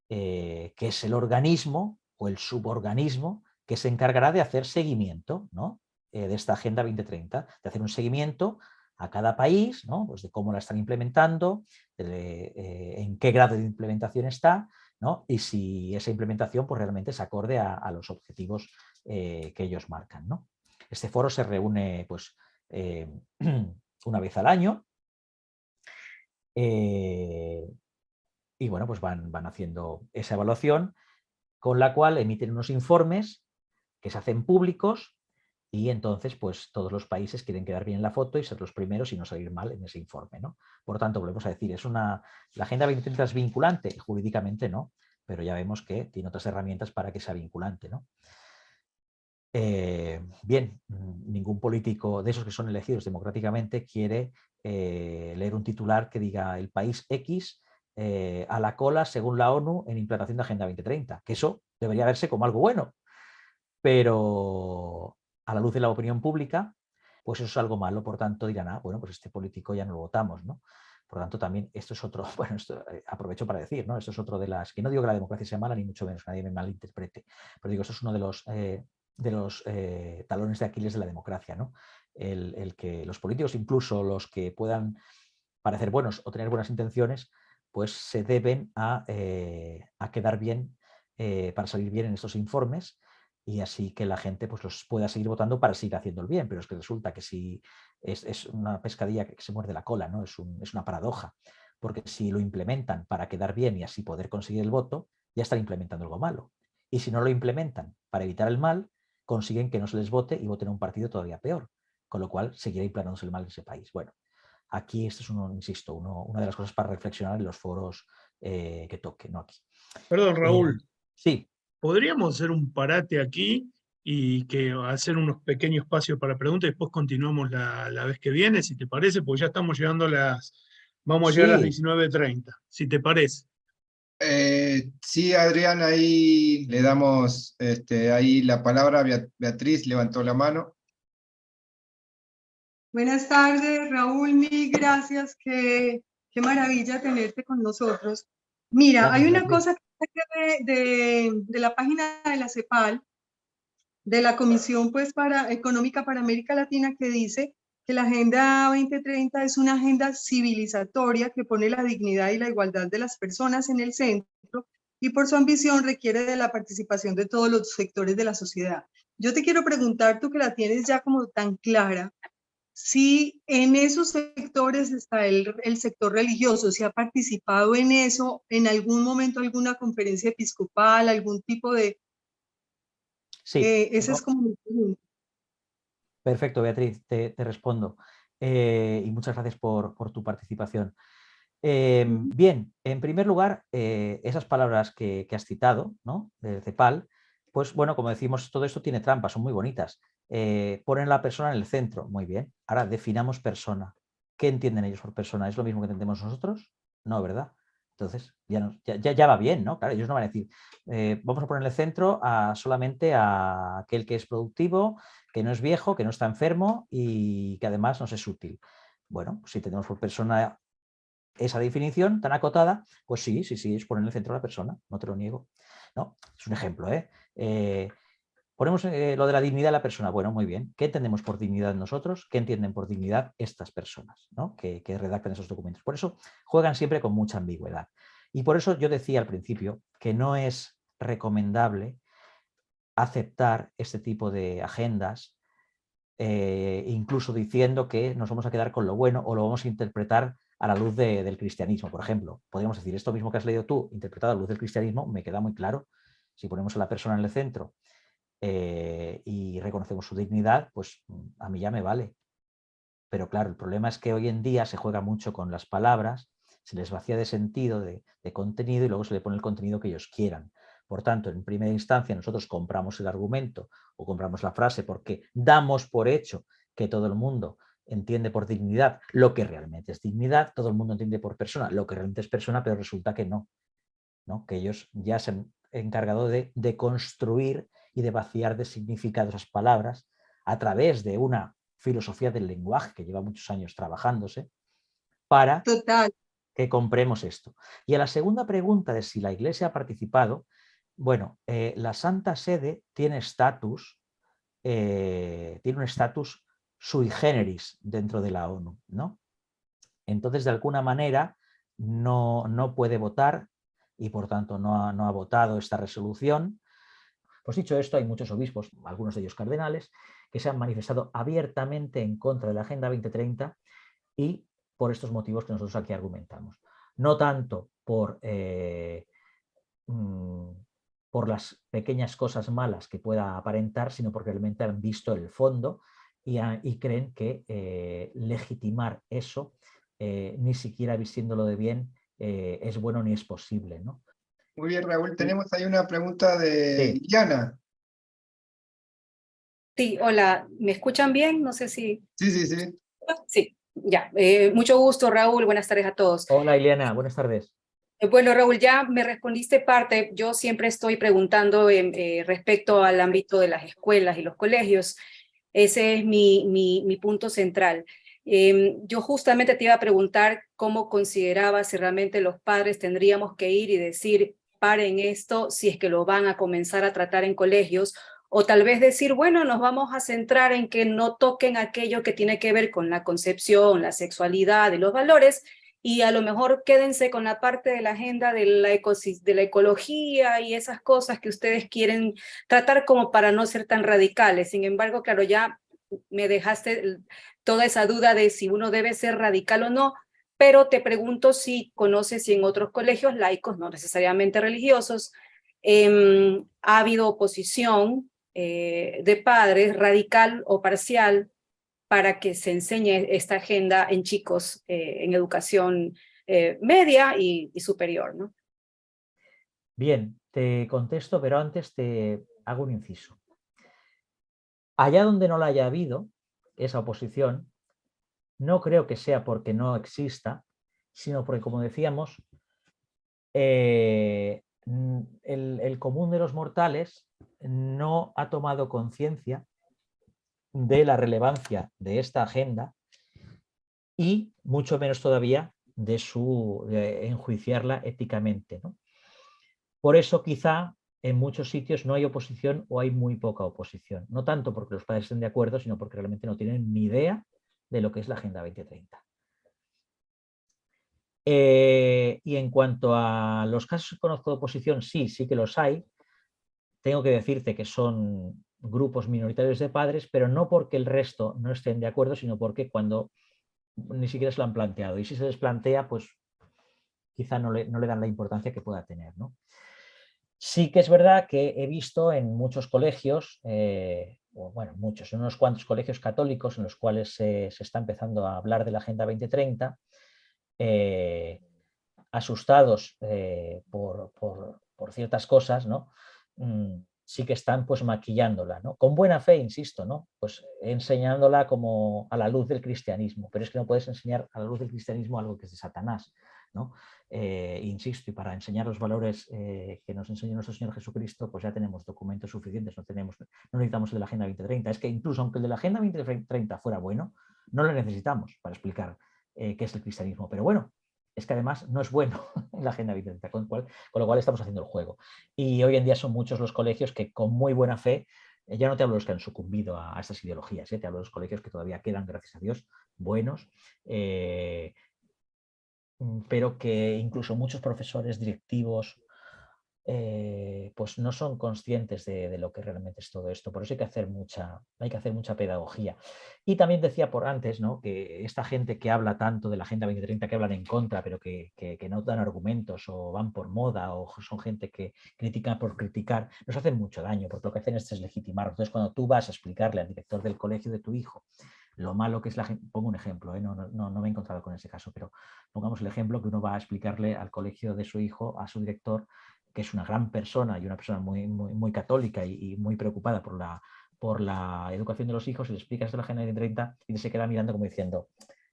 que es el organismo o el suborganismo que se encargará de hacer seguimiento, ¿no? De esta Agenda 2030, de hacer un seguimiento a cada país, ¿no? Pues de cómo la están implementando, en qué grado de implementación está, ¿no? Y si esa implementación pues, realmente se acorde a los objetivos que ellos marcan, ¿no? Este foro se reúne pues, una vez al año. Y bueno, pues van haciendo esa evaluación, con la cual emiten unos informes que se hacen públicos y entonces pues todos los países quieren quedar bien en la foto y ser los primeros y no salir mal en ese informe, ¿no? Por tanto, volvemos a decir, la Agenda 2030 es vinculante, jurídicamente no, pero ya vemos que tiene otras herramientas para que sea vinculante, ¿no? Bien, ningún político de esos que son elegidos democráticamente quiere leer un titular que diga el país X a la cola según la ONU en implantación de Agenda 2030, que eso debería verse como algo bueno, pero a la luz de la opinión pública, pues eso es algo malo, por tanto dirán, bueno, pues este político ya no lo votamos, ¿no? Por lo tanto, también esto es otro, bueno, esto, aprovecho para decir, ¿no? Esto es otro de las, que no digo que la democracia sea mala, ni mucho menos, que nadie me malinterprete, pero digo, esto es uno de los talones de Aquiles de la democracia, ¿no? El que los políticos, incluso los que puedan parecer buenos o tener buenas intenciones, pues se deben a quedar bien para salir bien en estos informes y así que la gente pues, los pueda seguir votando para seguir haciendo el bien. Pero es que resulta que si es una pescadilla que se muerde la cola, ¿no? Es una paradoja, porque si lo implementan para quedar bien y así poder conseguir el voto, ya están implementando algo malo. Y si no lo implementan para evitar el mal, consiguen que no se les vote y voten a un partido todavía peor, con lo cual seguirá implantándose el mal en ese país. Bueno, aquí esto es, insisto, una de las cosas para reflexionar en los foros que toque, no aquí. Perdón, Raúl. Sí. ¿Podríamos hacer un parate aquí y hacer unos pequeños espacios para preguntas y después continuamos la vez que viene, si te parece? Porque ya estamos llegando vamos a llegar a las 19:30, si te parece. Sí, Adrián, ahí le damos ahí la palabra. Beatriz levantó la mano. Buenas tardes, Raúl, mil gracias, qué maravilla tenerte con nosotros. Mira, gracias, hay una cosa de la página de la CEPAL, de la Comisión pues, Económica para América Latina, que dice que la Agenda 2030 es una agenda civilizatoria que pone la dignidad y la igualdad de las personas en el centro y por su ambición requiere de la participación de todos los sectores de la sociedad. Yo te quiero preguntar, tú que la tienes ya como tan clara, si en esos sectores está el sector religioso, si ha participado en eso, en algún momento alguna conferencia episcopal, algún tipo de... Sí. Esa es como mi pregunta. Perfecto, Beatriz, te respondo. Y muchas gracias por tu participación. Bien, en primer lugar, esas palabras que has citado, ¿no? Del CEPAL, pues bueno, como decimos, todo esto tiene trampas, son muy bonitas. Ponen a la persona en el centro, muy bien. Ahora definamos persona. ¿Qué entienden ellos por persona? ¿Es lo mismo que entendemos nosotros? No, ¿verdad? Entonces, ya va bien, ¿no? Claro, ellos no van a decir, vamos a ponerle centro solamente a aquel que es productivo, que no es viejo, que no está enfermo y que además nos es útil. Bueno, pues si tenemos por persona esa definición tan acotada, pues sí, es poner en el centro a la persona, no te lo niego. ¿No? Es un ejemplo, ponemos lo de la dignidad de la persona. Bueno, muy bien. ¿Qué entendemos por dignidad nosotros? ¿Qué entienden por dignidad estas personas, ¿no? que redactan esos documentos? Por eso juegan siempre con mucha ambigüedad. Y por eso yo decía al principio que no es recomendable aceptar este tipo de agendas, incluso diciendo que nos vamos a quedar con lo bueno o lo vamos a interpretar a la luz del cristianismo. Por ejemplo, podríamos decir, esto mismo que has leído tú, interpretado a la luz del cristianismo, me queda muy claro. Si ponemos a la persona en el centro y reconocemos su dignidad, pues a mí ya me vale. Pero claro, el problema es que hoy en día se juega mucho con las palabras, se les vacía de sentido, de contenido, y luego se le pone el contenido que ellos quieran. Por tanto, en primera instancia nosotros compramos el argumento o compramos la frase porque damos por hecho que todo el mundo entiende por dignidad lo que realmente es dignidad, todo el mundo entiende por persona lo que realmente es persona, pero resulta que no, que ellos ya se han encargado de construir y de vaciar de significado esas palabras a través de una filosofía del lenguaje que lleva muchos años trabajándose para que compremos esto. Y a la segunda pregunta de si la Iglesia ha participado, bueno, la Santa Sede tiene un estatus sui generis dentro de la ONU, ¿no? Entonces, de alguna manera, no puede votar y por tanto no ha votado esta resolución. Pues dicho esto, hay muchos obispos, algunos de ellos cardenales, que se han manifestado abiertamente en contra de la Agenda 2030 y por estos motivos que nosotros aquí argumentamos. No tanto por las pequeñas cosas malas que pueda aparentar, sino porque realmente han visto el fondo y creen que legitimar eso, ni siquiera vistiéndolo de bien, es bueno ni es posible, ¿no? Muy bien, Raúl. Tenemos ahí una pregunta de Iliana. Sí, hola, ¿me escuchan bien? No sé si... Sí. Sí, ya. Mucho gusto, Raúl. Buenas tardes a todos. Hola, Iliana. Buenas tardes. Bueno, Raúl, ya me respondiste parte. Yo siempre estoy preguntando respecto al ámbito de las escuelas y los colegios. Ese es mi punto central. Yo justamente te iba a preguntar cómo considerabas si realmente los padres tendríamos que ir y decir, paren esto, si es que lo van a comenzar a tratar en colegios, o tal vez decir, bueno, nos vamos a centrar en que no toquen aquello que tiene que ver con la concepción, la sexualidad y los valores, y a lo mejor quédense con la parte de la agenda de la ecología y esas cosas que ustedes quieren tratar como para no ser tan radicales. Sin embargo, claro, ya me dejaste toda esa duda de si uno debe ser radical o no, pero te pregunto si conoces si en otros colegios laicos, no necesariamente religiosos, ha habido oposición de padres, radical o parcial, para que se enseñe esta agenda en chicos en educación media y superior, ¿no? Bien, te contesto, pero antes te hago un inciso. Allá donde no la haya habido, esa oposición, no creo que sea porque no exista, sino porque, como decíamos, el común de los mortales no ha tomado conciencia de la relevancia de esta agenda y mucho menos todavía de enjuiciarla éticamente, ¿no? Por eso quizá en muchos sitios no hay oposición o hay muy poca oposición. No tanto porque los padres estén de acuerdo, sino porque realmente no tienen ni idea de lo que es la Agenda 2030. Y en cuanto a los casos que conozco de oposición, sí que los hay. Tengo que decirte que son grupos minoritarios de padres, pero no porque el resto no estén de acuerdo, sino porque cuando ni siquiera se lo han planteado. Y si se les plantea, pues quizá no le dan la importancia que pueda tener, ¿no? Sí que es verdad que he visto en muchos colegios, en unos cuantos colegios católicos en los cuales se está empezando a hablar de la Agenda 2030, asustados por ciertas cosas, ¿no? Sí que están pues maquillándola, ¿no? Con buena fe, insisto, ¿no? Pues enseñándola como a la luz del cristianismo, pero es que no puedes enseñar a la luz del cristianismo algo que es de Satanás. ¿no? Insisto, y para enseñar los valores que nos enseñó nuestro Señor Jesucristo, pues ya tenemos documentos suficientes, no necesitamos el de la Agenda 2030. Es que incluso aunque el de la Agenda 2030 fuera bueno, no lo necesitamos para explicar qué es el cristianismo. Pero bueno, es que además no es bueno en la Agenda 2030, con lo cual estamos haciendo el juego. Y hoy en día son muchos los colegios que con muy buena fe, ya no te hablo de los que han sucumbido a estas ideologías, te hablo de los colegios que todavía quedan, gracias a Dios, buenos, pero que incluso muchos profesores directivos pues no son conscientes de lo que realmente es todo esto. Por eso hay que hacer mucha pedagogía. Y también decía por antes, ¿no?, que esta gente que habla tanto de la Agenda 2030, que hablan en contra, pero que no dan argumentos o van por moda o son gente que critica por criticar, nos hacen mucho daño, porque lo que hacen es legitimarlo. Entonces, cuando tú vas a explicarle al director del colegio de tu hijo lo malo que es la gente, pongo un ejemplo, no me he encontrado con ese caso, pero pongamos el ejemplo que uno va a explicarle al colegio de su hijo, a su director, que es una gran persona y una persona muy católica y muy preocupada por la educación de los hijos, y le explicas de la Agenda 2030 y se queda mirando como diciendo,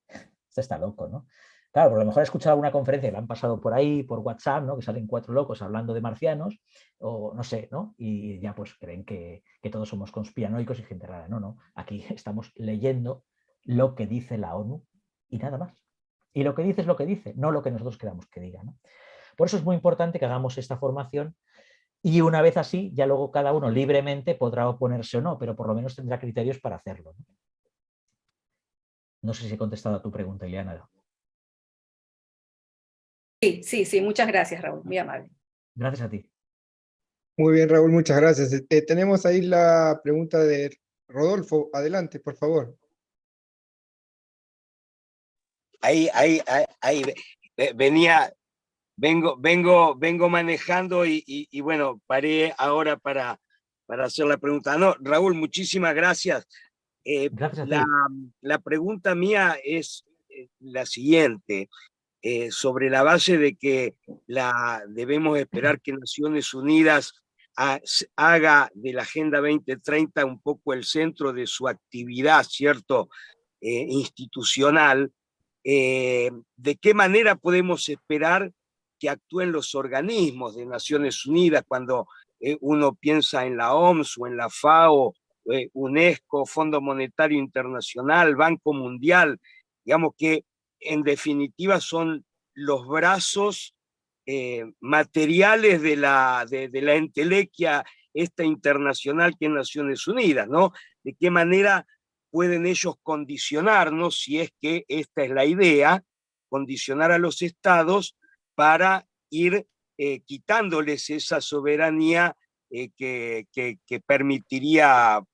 este está loco, ¿no? Claro, por lo mejor he escuchado una conferencia que le han pasado por ahí, por WhatsApp, ¿no?, que salen 4 locos hablando de marcianos, o no sé, ¿no? Y ya pues creen que todos somos conspiranoicos y gente rara. No, no. Aquí estamos leyendo lo que dice la ONU y nada más. Y lo que dice es lo que dice, no lo que nosotros queramos que diga, ¿no? Por eso es muy importante que hagamos esta formación, y una vez así, ya luego cada uno libremente podrá oponerse o no, pero por lo menos tendrá criterios para hacerlo, ¿no? No sé si he contestado a tu pregunta, Ileana. Sí, muchas gracias, Raúl, muy amable. Gracias a ti. Muy bien, Raúl, muchas gracias. Tenemos ahí la pregunta de Rodolfo. Adelante, por favor. Ahí vengo manejando y bueno, paré ahora para hacer la pregunta. No, Raúl, muchísimas gracias. Gracias a ti. La pregunta mía es la siguiente. Sobre la base de que debemos esperar que Naciones Unidas haga de la Agenda 2030 un poco el centro de su actividad, ¿cierto?, institucional. ¿De qué manera podemos esperar que actúen los organismos de Naciones Unidas cuando uno piensa en la OMS o en la FAO, UNESCO, Fondo Monetario Internacional, Banco Mundial? Digamos que en definitiva son los brazos materiales de la entelequia esta internacional que es Naciones Unidas, ¿no? ¿De qué manera pueden ellos condicionarnos, si es que esta es la idea, condicionar a los estados para ir quitándoles esa soberanía que permitiría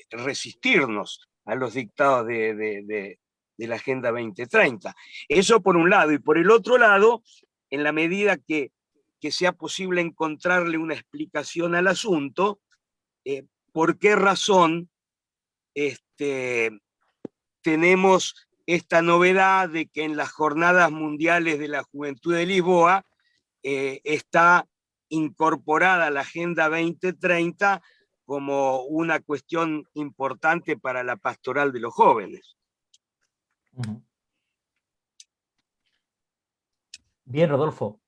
resistirnos a los dictados de la Agenda 2030? Eso por un lado. Y por el otro lado, en la medida que sea posible encontrarle una explicación al asunto, ¿por qué razón tenemos esta novedad de que en las Jornadas Mundiales de la Juventud de Lisboa está incorporada la Agenda 2030 como una cuestión importante para la pastoral de los jóvenes? Bien, Rodolfo,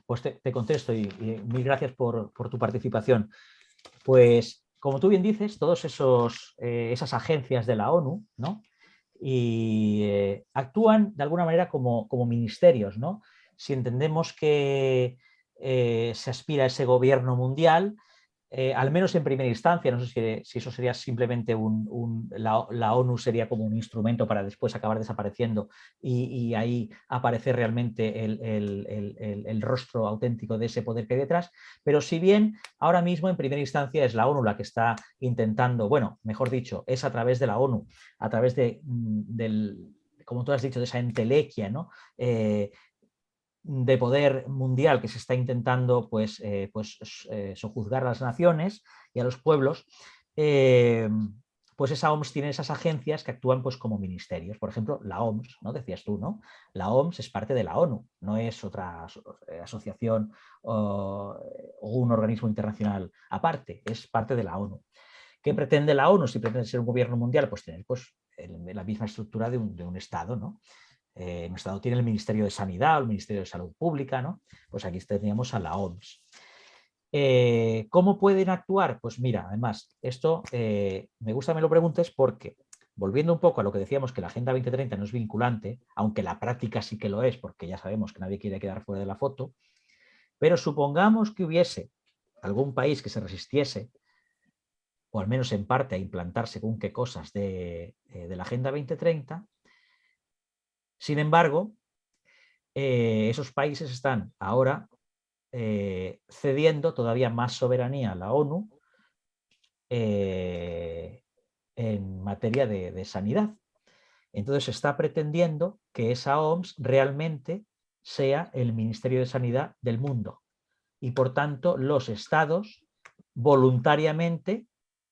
pues te contesto y mil gracias por tu participación. Pues, como tú bien dices, todas esas agencias de la ONU, ¿no?, y actúan de alguna manera como ministerios, ¿no? Si entendemos que se aspira a ese gobierno mundial, al menos en primera instancia, no sé si eso sería simplemente la ONU sería como un instrumento para después acabar desapareciendo y ahí aparecer realmente el rostro auténtico de ese poder que hay detrás. Pero si bien ahora mismo en primera instancia es la ONU la que está intentando, bueno, mejor dicho, es a través de la ONU, a través como tú has dicho, de esa entelequia, ¿no?, de poder mundial que se está intentando sojuzgar a las naciones y a los pueblos, pues esa OMS tiene esas agencias que actúan pues como ministerios. Por ejemplo, la OMS, ¿no?, decías tú, ¿no? La OMS es parte de la ONU, no es otra asociación o un organismo internacional aparte, es parte de la ONU. ¿Qué pretende la ONU? Si pretende ser un gobierno mundial, pues tener pues la misma estructura de un Estado, ¿no? nuestro Estado tiene el Ministerio de Sanidad o el Ministerio de Salud Pública, ¿no? Pues aquí teníamos a la OMS. ¿Cómo pueden actuar? Pues mira, además, esto me gusta que me lo preguntes porque, volviendo un poco a lo que decíamos, que la Agenda 2030 no es vinculante, aunque la práctica sí que lo es, porque ya sabemos que nadie quiere quedar fuera de la foto, pero supongamos que hubiese algún país que se resistiese, o al menos en parte, a implantar según qué cosas de la Agenda 2030. Sin embargo, esos países están ahora cediendo todavía más soberanía a la ONU en materia de sanidad. Entonces se está pretendiendo que esa OMS realmente sea el Ministerio de Sanidad del mundo y por tanto los estados voluntariamente,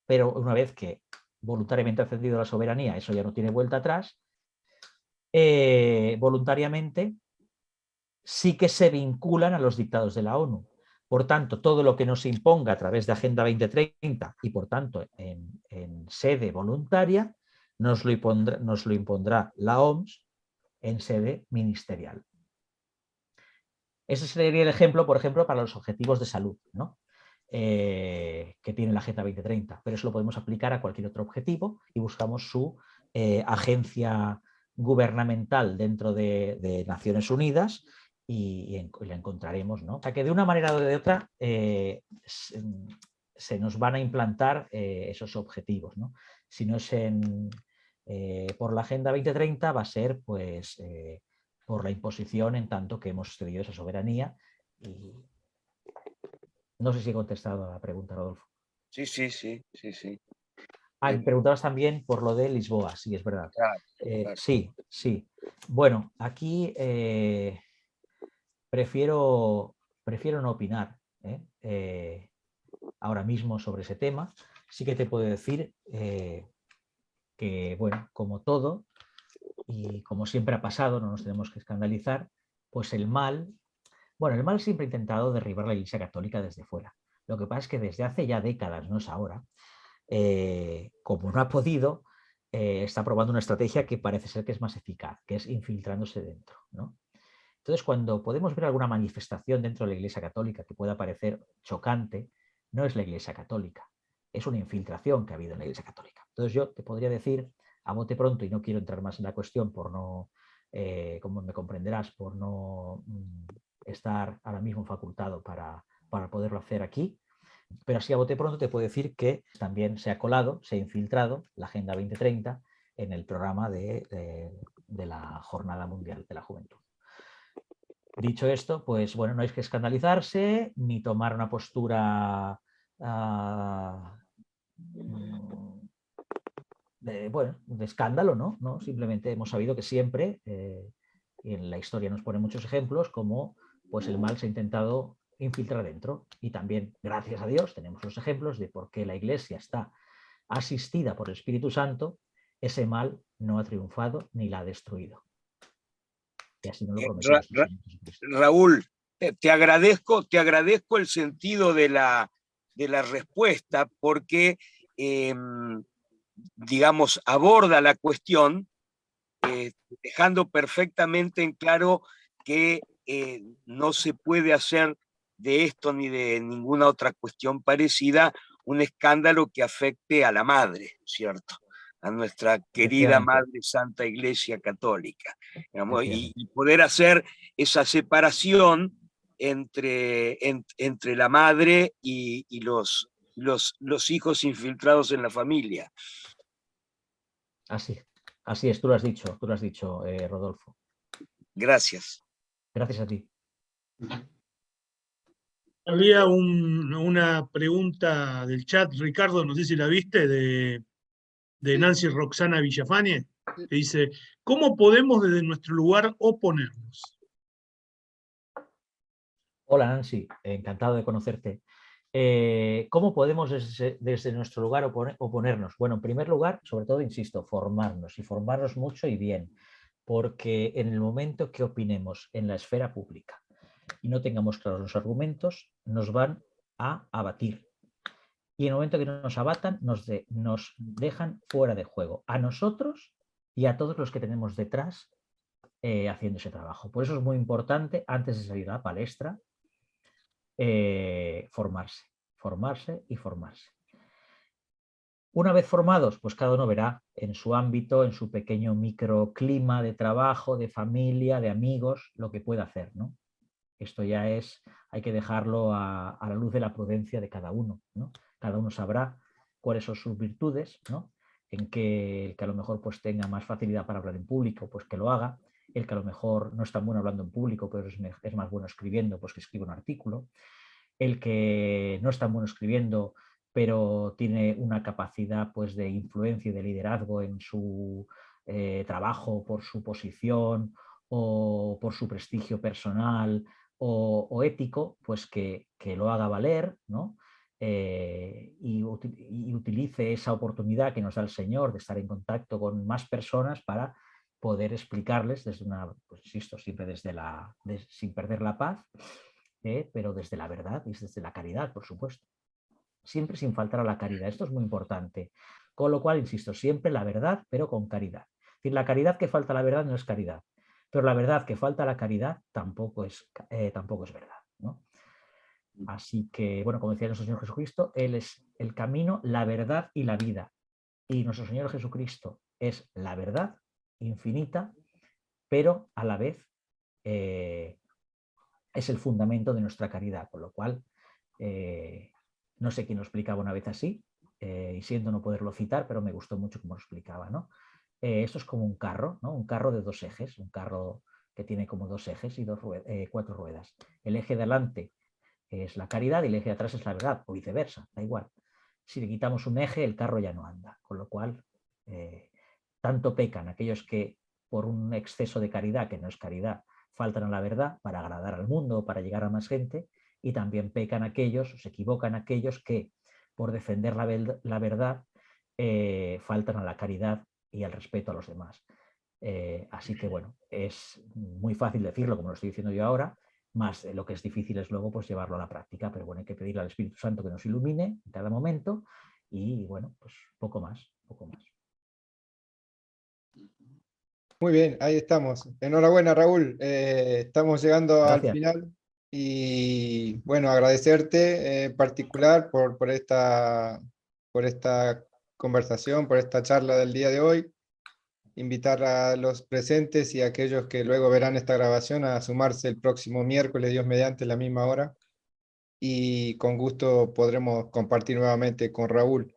pero una vez que voluntariamente ha cedido la soberanía, eso ya no tiene vuelta atrás, voluntariamente sí que se vinculan a los dictados de la ONU. Por tanto, todo lo que nos imponga a través de Agenda 2030 y por tanto en sede voluntaria, nos lo impondrá la OMS en sede ministerial. Ese sería el ejemplo, por ejemplo, para los objetivos de salud, ¿no? Que tiene la Agenda 2030, pero eso lo podemos aplicar a cualquier otro objetivo y buscamos su agencia gubernamental dentro de Naciones Unidas y la encontraremos, ¿no? O sea que de una manera o de otra se nos van a implantar esos objetivos, ¿no? Si no es por la Agenda 2030, va a ser pues por la imposición en tanto que hemos cedido esa soberanía. Y no sé si he contestado a la pregunta, Rodolfo. Sí, sí, sí, sí, sí. Me preguntabas también por lo de Lisboa, sí, es verdad. Claro, claro. Sí, sí. Bueno, aquí prefiero no opinar ahora mismo sobre ese tema. Sí que te puedo decir que, bueno, como todo, y como siempre ha pasado, no nos tenemos que escandalizar, pues el mal siempre ha intentado derribar la Iglesia Católica desde fuera. Lo que pasa es que desde hace ya décadas, no es ahora, como no ha podido, está probando una estrategia que parece ser que es más eficaz, que es infiltrándose dentro, ¿no? Entonces, cuando podemos ver alguna manifestación dentro de la Iglesia Católica que pueda parecer chocante, no es la Iglesia Católica, es una infiltración que ha habido en la Iglesia Católica. Entonces yo te podría decir, a bote pronto, y no quiero entrar más en la cuestión por no, como me comprenderás, por no estar ahora mismo facultado para poderlo hacer aquí, pero así a bote pronto te puedo decir que también se ha colado, se ha infiltrado la Agenda 2030 en el programa de la Jornada Mundial de la Juventud. Dicho esto, pues bueno, no hay que escandalizarse ni tomar una postura de escándalo, ¿no? ¿No? Simplemente hemos sabido que siempre, y en la historia nos pone muchos ejemplos, como pues el mal se ha intentado infiltrar dentro. Y también, gracias a Dios, tenemos los ejemplos de por qué la Iglesia está asistida por el Espíritu Santo, ese mal no ha triunfado ni la ha destruido. Y así nos lo prometió. Raúl, te agradezco el sentido de la respuesta porque, digamos, aborda la cuestión dejando perfectamente en claro que no se puede hacer de esto ni de ninguna otra cuestión parecida un escándalo que afecte a la madre, ¿cierto? A nuestra querida Madre Santa Iglesia Católica, digamos, y poder hacer esa separación entre la madre y los hijos infiltrados en la familia. Así es, tú lo has dicho, Rodolfo. Gracias. Gracias a ti. Había una pregunta del chat, Ricardo, no sé si la viste, de Nancy Roxana Villafañe, que dice, ¿cómo podemos desde nuestro lugar oponernos? Hola Nancy, encantado de conocerte. ¿Cómo podemos desde nuestro lugar oponernos? Bueno, en primer lugar, sobre todo, insisto, formarnos y formarnos mucho y bien, porque en el momento que opinemos en la esfera pública y no tengamos claros los argumentos, nos van a abatir. Y en el momento que nos abatan, nos dejan fuera de juego, a nosotros y a todos los que tenemos detrás haciendo ese trabajo. Por eso es muy importante, antes de salir a la palestra, formarse y formarse. Una vez formados, pues cada uno verá en su ámbito, en su pequeño microclima de trabajo, de familia, de amigos, lo que puede hacer, ¿no? Esto ya hay que dejarlo a la luz de la prudencia de cada uno, ¿no? Cada uno sabrá cuáles son sus virtudes, ¿no? En que el que a lo mejor pues tenga más facilidad para hablar en público, pues que lo haga. El que a lo mejor no es tan bueno hablando en público, pero es más bueno escribiendo, pues que escriba un artículo. El que no es tan bueno escribiendo, pero tiene una capacidad pues, de influencia y de liderazgo en su trabajo por su posición o por su prestigio personal o ético, pues que lo haga valer, ¿no? Y utilice esa oportunidad que nos da el Señor de estar en contacto con más personas para poder explicarles desde una, pues insisto, siempre sin perder la paz, pero desde la verdad y desde la caridad, por supuesto. Siempre sin faltar a la caridad. Esto es muy importante. Con lo cual, insisto, siempre la verdad, pero con caridad. Es decir, la caridad que falta a la verdad no es caridad, pero la verdad que falta a la caridad tampoco es verdad, ¿no? Así que, bueno, como decía nuestro Señor Jesucristo, Él es el camino, la verdad y la vida. Y nuestro Señor Jesucristo es la verdad infinita, pero a la vez es el fundamento de nuestra caridad, con lo cual no sé quién lo explicaba una vez así, y siento no poderlo citar, pero me gustó mucho cómo lo explicaba, ¿no? Esto es como un carro, ¿no? Un carro de dos ejes, un carro que tiene como dos ejes y cuatro ruedas. El eje de adelante es la caridad y el eje de atrás es la verdad, o viceversa, da igual. Si le quitamos un eje, el carro ya no anda, con lo cual tanto pecan aquellos que por un exceso de caridad, que no es caridad, faltan a la verdad para agradar al mundo, para llegar a más gente, y también pecan aquellos, o se equivocan aquellos que por defender la verdad faltan a la caridad y al respeto a los demás. Así que bueno, es muy fácil decirlo como lo estoy diciendo yo ahora, más lo que es difícil es luego pues llevarlo a la práctica, pero bueno, hay que pedirle al Espíritu Santo que nos ilumine en cada momento y bueno, pues poco más. Muy bien, ahí estamos. Enhorabuena, Raúl. Estamos llegando al Gracias. final y bueno, agradecerte en particular por esta conversación, por esta charla del día de hoy. Invitar a los presentes y a aquellos que luego verán esta grabación a sumarse el próximo miércoles, Dios mediante, a la misma hora. Y con gusto podremos compartir nuevamente con Raúl.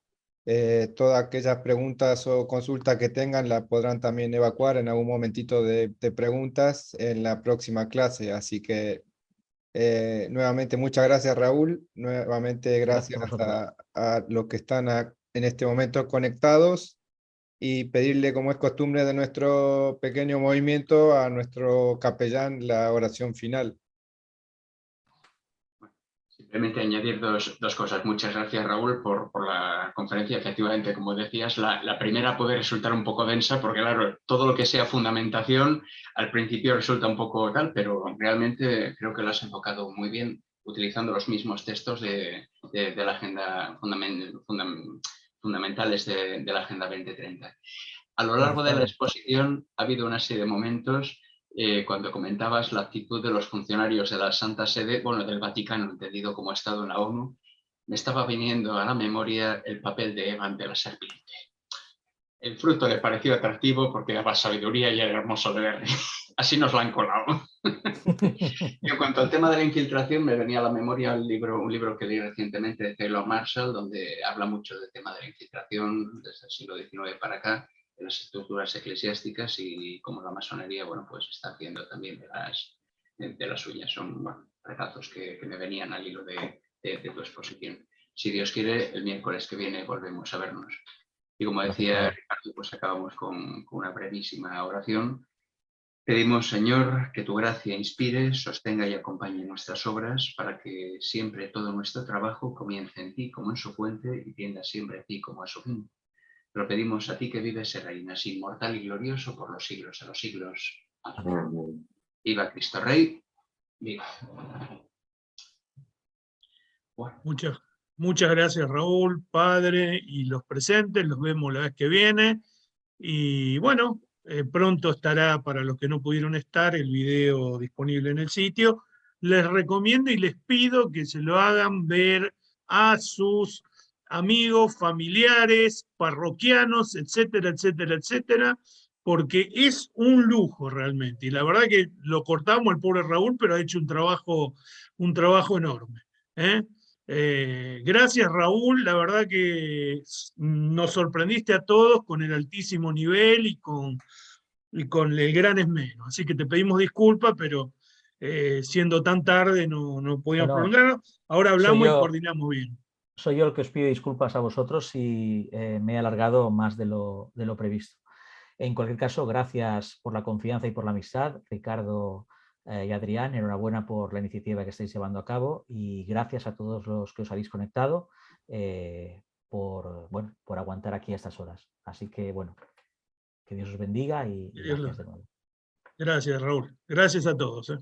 Todas aquellas preguntas o consultas que tengan la podrán también evacuar en algún momentito de preguntas en la próxima clase. Así que nuevamente muchas gracias, Raúl. Nuevamente gracias a los que están en este momento conectados y pedirle, como es costumbre de nuestro pequeño movimiento, a nuestro capellán la oración final. Simplemente añadir dos cosas. Muchas gracias, Raúl, por la conferencia. Efectivamente, como decías, la primera puede resultar un poco densa porque, claro, todo lo que sea fundamentación al principio resulta un poco tal, pero realmente creo que lo has enfocado muy bien utilizando los mismos textos de la agenda fundamentales de la Agenda 2030. A lo largo de la exposición ha habido una serie de momentos cuando comentabas la actitud de los funcionarios de la Santa Sede, bueno, del Vaticano, entendido como Estado en la ONU, me estaba viniendo a la memoria el papel de Eva ante la serpiente. El fruto le pareció atractivo porque daba sabiduría y era hermoso de ver. Así nos la han colado. Y en cuanto al tema de la infiltración, me venía a la memoria un libro que leí recientemente de Taylor Marshall, donde habla mucho del tema de la infiltración desde el siglo XIX para acá, en las estructuras eclesiásticas y cómo la masonería, bueno, pues está haciendo también de las suyas. Son retazos que me venían al hilo de tu exposición. Si Dios quiere, el miércoles que viene volvemos a vernos. Y como decía Ricardo, pues acabamos con una brevísima oración. Pedimos, Señor, que tu gracia inspire, sostenga y acompañe nuestras obras para que siempre todo nuestro trabajo comience en ti como en su fuente y tienda siempre a ti como a su fin. Lo pedimos a ti que vives y reinas inmortal y glorioso por los siglos de los siglos. Amén. Viva Cristo Rey. Viva. Bueno. Muchas gracias, Raúl, padre, y los presentes. Los vemos la vez que viene. Y bueno, pronto estará, para los que no pudieron estar, el video disponible en el sitio. Les recomiendo y les pido que se lo hagan ver a sus amigos, familiares, parroquianos, etcétera, etcétera, etcétera, porque es un lujo realmente. Y la verdad que lo cortamos al pobre Raúl, pero ha hecho un trabajo enorme. Gracias, Raúl. La verdad que nos sorprendiste a todos con el altísimo nivel y con el gran esmero. Así que te pedimos disculpas, pero siendo tan tarde no podíamos prolongar. Ahora hablamos y coordinamos bien. Soy yo el que os pido disculpas a vosotros si me he alargado más de lo previsto. En cualquier caso, gracias por la confianza y por la amistad, Ricardo y Adrián. Enhorabuena por la iniciativa que estáis llevando a cabo y gracias a todos los que os habéis conectado por aguantar aquí a estas horas. Así que, bueno, que Dios os bendiga y gracias de nuevo. Gracias, Raúl. Gracias a todos.